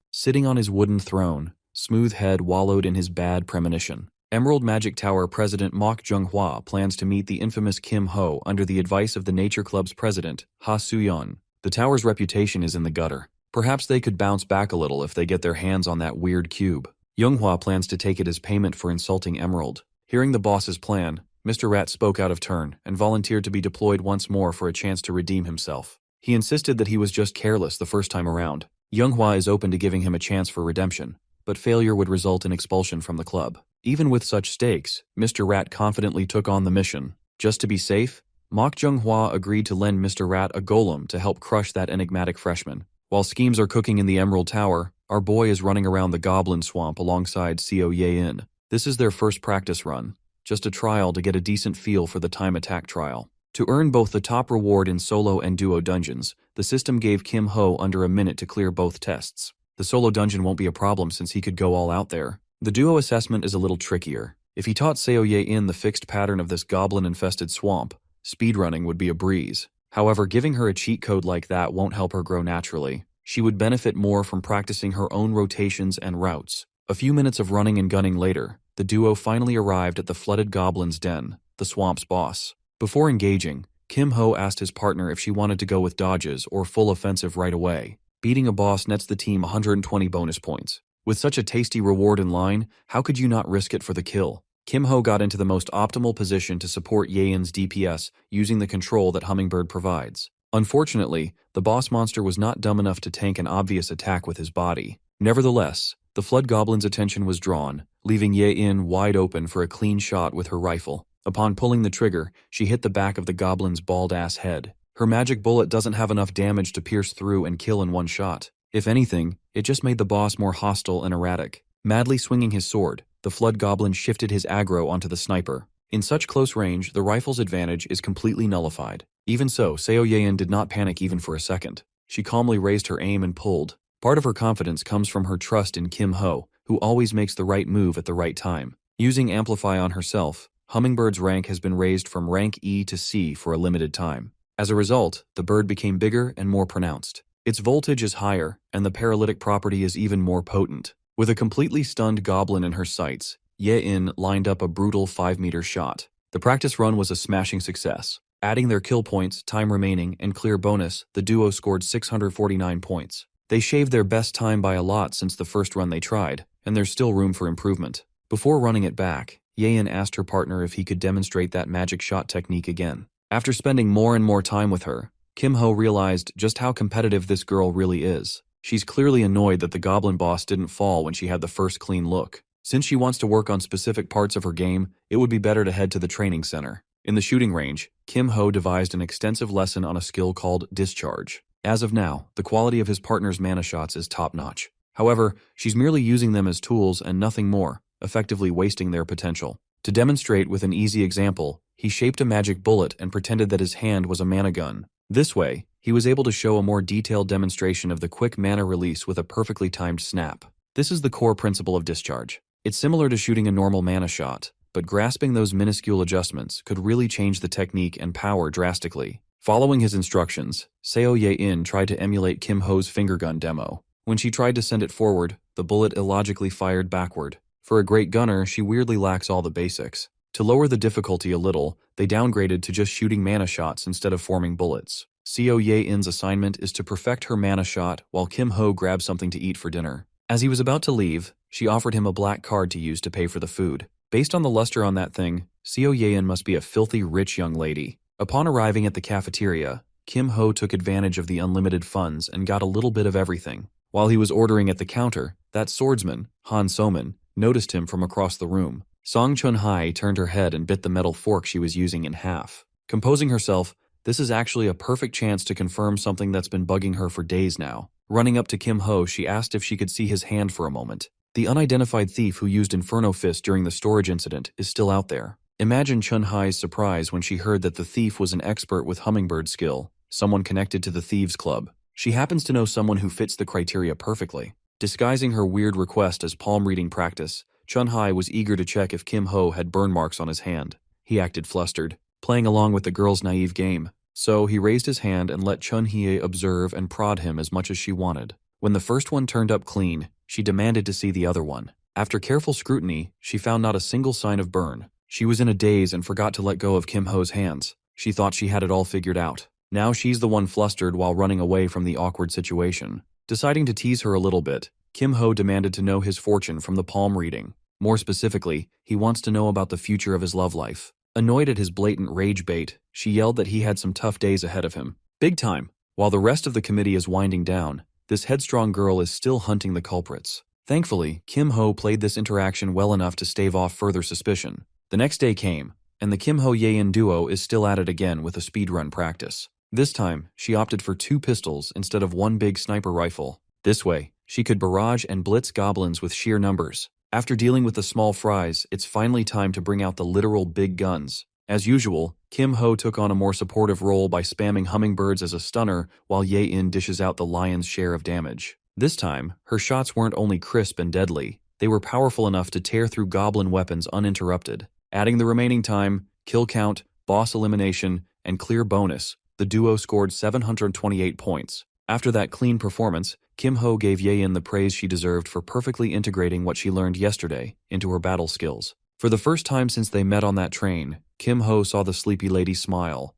Sitting on his wooden throne, Smoothhead wallowed in his bad premonition. Emerald Magic Tower President Mok Jung-hwa plans to meet the infamous Kimho under the advice of the Nature Club's president, Ha Soo-yeon. The tower's reputation is in the gutter. Perhaps they could bounce back a little if they get their hands on that weird cube. Jung-hwa plans to take it as payment for insulting Emerald. Hearing the boss's plan, Mr. Rat spoke out of turn and volunteered to be deployed once more for a chance to redeem himself. He insisted that he was just careless the first time around. Jung-hwa is open to giving him a chance for redemption, but failure would result in expulsion from the club. Even with such stakes, Mr. Rat confidently took on the mission. Just to be safe, Mok Jung-hwa agreed to lend Mr. Rat a golem to help crush that enigmatic freshman. While schemes are cooking in the Emerald Tower, our boy is running around the Goblin Swamp alongside Seo Ye-in. This is their first practice run, just a trial to get a decent feel for the time attack trial. To earn both the top reward in solo and duo dungeons, the system gave Kimho under a minute to clear both tests. The solo dungeon won't be a problem since he could go all out there. The duo assessment is a little trickier. If he taught Seo Ye-in the fixed pattern of this goblin-infested swamp, speedrunning would be a breeze. However, giving her a cheat code like that won't help her grow naturally. She would benefit more from practicing her own rotations and routes. A few minutes of running and gunning later, the duo finally arrived at the flooded goblin's den, the swamp's boss. Before engaging, Kimho asked his partner if she wanted to go with dodges or full offensive right away. Beating a boss nets the team 120 bonus points. With such a tasty reward in line, how could you not risk it for the kill? Kimho got into the most optimal position to support Yein's DPS using the control that Hummingbird provides. Unfortunately, the boss monster was not dumb enough to tank an obvious attack with his body. Nevertheless, the Flood Goblin's attention was drawn, leaving Yein wide open for a clean shot with her rifle. Upon pulling the trigger, she hit the back of the goblin's bald-ass head. Her magic bullet doesn't have enough damage to pierce through and kill in one shot. If anything, it just made the boss more hostile and erratic. Madly swinging his sword, the Flood Goblin shifted his aggro onto the sniper. In such close range, the rifle's advantage is completely nullified. Even so, Seo Yein did not panic even for a second. She calmly raised her aim and pulled. Part of her confidence comes from her trust in Kimho, who always makes the right move at the right time. Using Amplify on herself, Hummingbird's rank has been raised from rank E to C for a limited time. As a result, the bird became bigger and more pronounced. Its voltage is higher, and the paralytic property is even more potent. With a completely stunned goblin in her sights, Yein lined up a brutal 5-meter shot. The practice run was a smashing success. Adding their kill points, time remaining, and clear bonus, the duo scored 649 points. They shaved their best time by a lot since the first run they tried, and there's still room for improvement. Before running it back, Yein asked her partner if he could demonstrate that magic shot technique again. After spending more and more time with her, Kimho realized just how competitive this girl really is. She's clearly annoyed that the goblin boss didn't fall when she had the first clean look. Since she wants to work on specific parts of her game, it would be better to head to the training center. In the shooting range, Kimho devised an extensive lesson on a skill called Discharge. As of now, the quality of his partner's mana shots is top-notch. However, she's merely using them as tools and nothing more, effectively wasting their potential. To demonstrate with an easy example, he shaped a magic bullet and pretended that his hand was a mana gun. This way, he was able to show a more detailed demonstration of the quick mana release with a perfectly timed snap. This is the core principle of Discharge. It's similar to shooting a normal mana shot, but grasping those minuscule adjustments could really change the technique and power drastically. Following his instructions, Seo Yein tried to emulate Kimho's finger gun demo. When she tried to send it forward, the bullet illogically fired backward. For a great gunner, she weirdly lacks all the basics. To lower the difficulty a little, they downgraded to just shooting mana shots instead of forming bullets. Seo Yein's assignment is to perfect her mana shot while Kimho grabs something to eat for dinner. As he was about to leave, she offered him a black card to use to pay for the food. Based on the luster on that thing, Seo Yein must be a filthy rich young lady. Upon arriving at the cafeteria, Kimho took advantage of the unlimited funds and got a little bit of everything. While he was ordering at the counter, that swordsman, Han Soman, noticed him from across the room. Song Chun-hai turned her head and bit the metal fork she was using in half. Composing herself, this is actually a perfect chance to confirm something that's been bugging her for days now. Running up to Kimho, she asked if she could see his hand for a moment. The unidentified thief who used Inferno Fist during the storage incident is still out there. Imagine Chun-hai's surprise when she heard that the thief was an expert with hummingbird skill, someone connected to the Thieves' Club. She happens to know someone who fits the criteria perfectly. Disguising her weird request as palm reading practice, Chun-hai was eager to check if Kimho had burn marks on his hand. He acted flustered, playing along with the girl's naive game. So he raised his hand and let Chun-hye observe and prod him as much as she wanted. When the first one turned up clean, she demanded to see the other one. After careful scrutiny, she found not a single sign of burn. She was in a daze and forgot to let go of Kimho's hands. She thought she had it all figured out. Now she's the one flustered while running away from the awkward situation. Deciding to tease her a little bit, Kimho demanded to know his fortune from the palm reading. More specifically, he wants to know about the future of his love life. Annoyed at his blatant rage bait, she yelled that he had some tough days ahead of him. Big time! While the rest of the committee is winding down, this headstrong girl is still hunting the culprits. Thankfully, Kimho played this interaction well enough to stave off further suspicion. The next day came, and the Kimho Yein duo is still at it again with a speedrun practice. This time, she opted for 2 pistols instead of 1 big sniper rifle. This way, she could barrage and blitz goblins with sheer numbers. After dealing with the small fries, it's finally time to bring out the literal big guns. As usual, Kimho took on a more supportive role by spamming hummingbirds as a stunner while Yein dishes out the lion's share of damage. This time, her shots weren't only crisp and deadly, they were powerful enough to tear through goblin weapons uninterrupted. Adding the remaining time, kill count, boss elimination, and clear bonus, The duo scored 728 points. After that clean performance, Kimho gave Yein the praise she deserved for perfectly integrating what she learned yesterday into her battle skills. For the first time since they met on that train, Kimho saw the sleepy lady smile.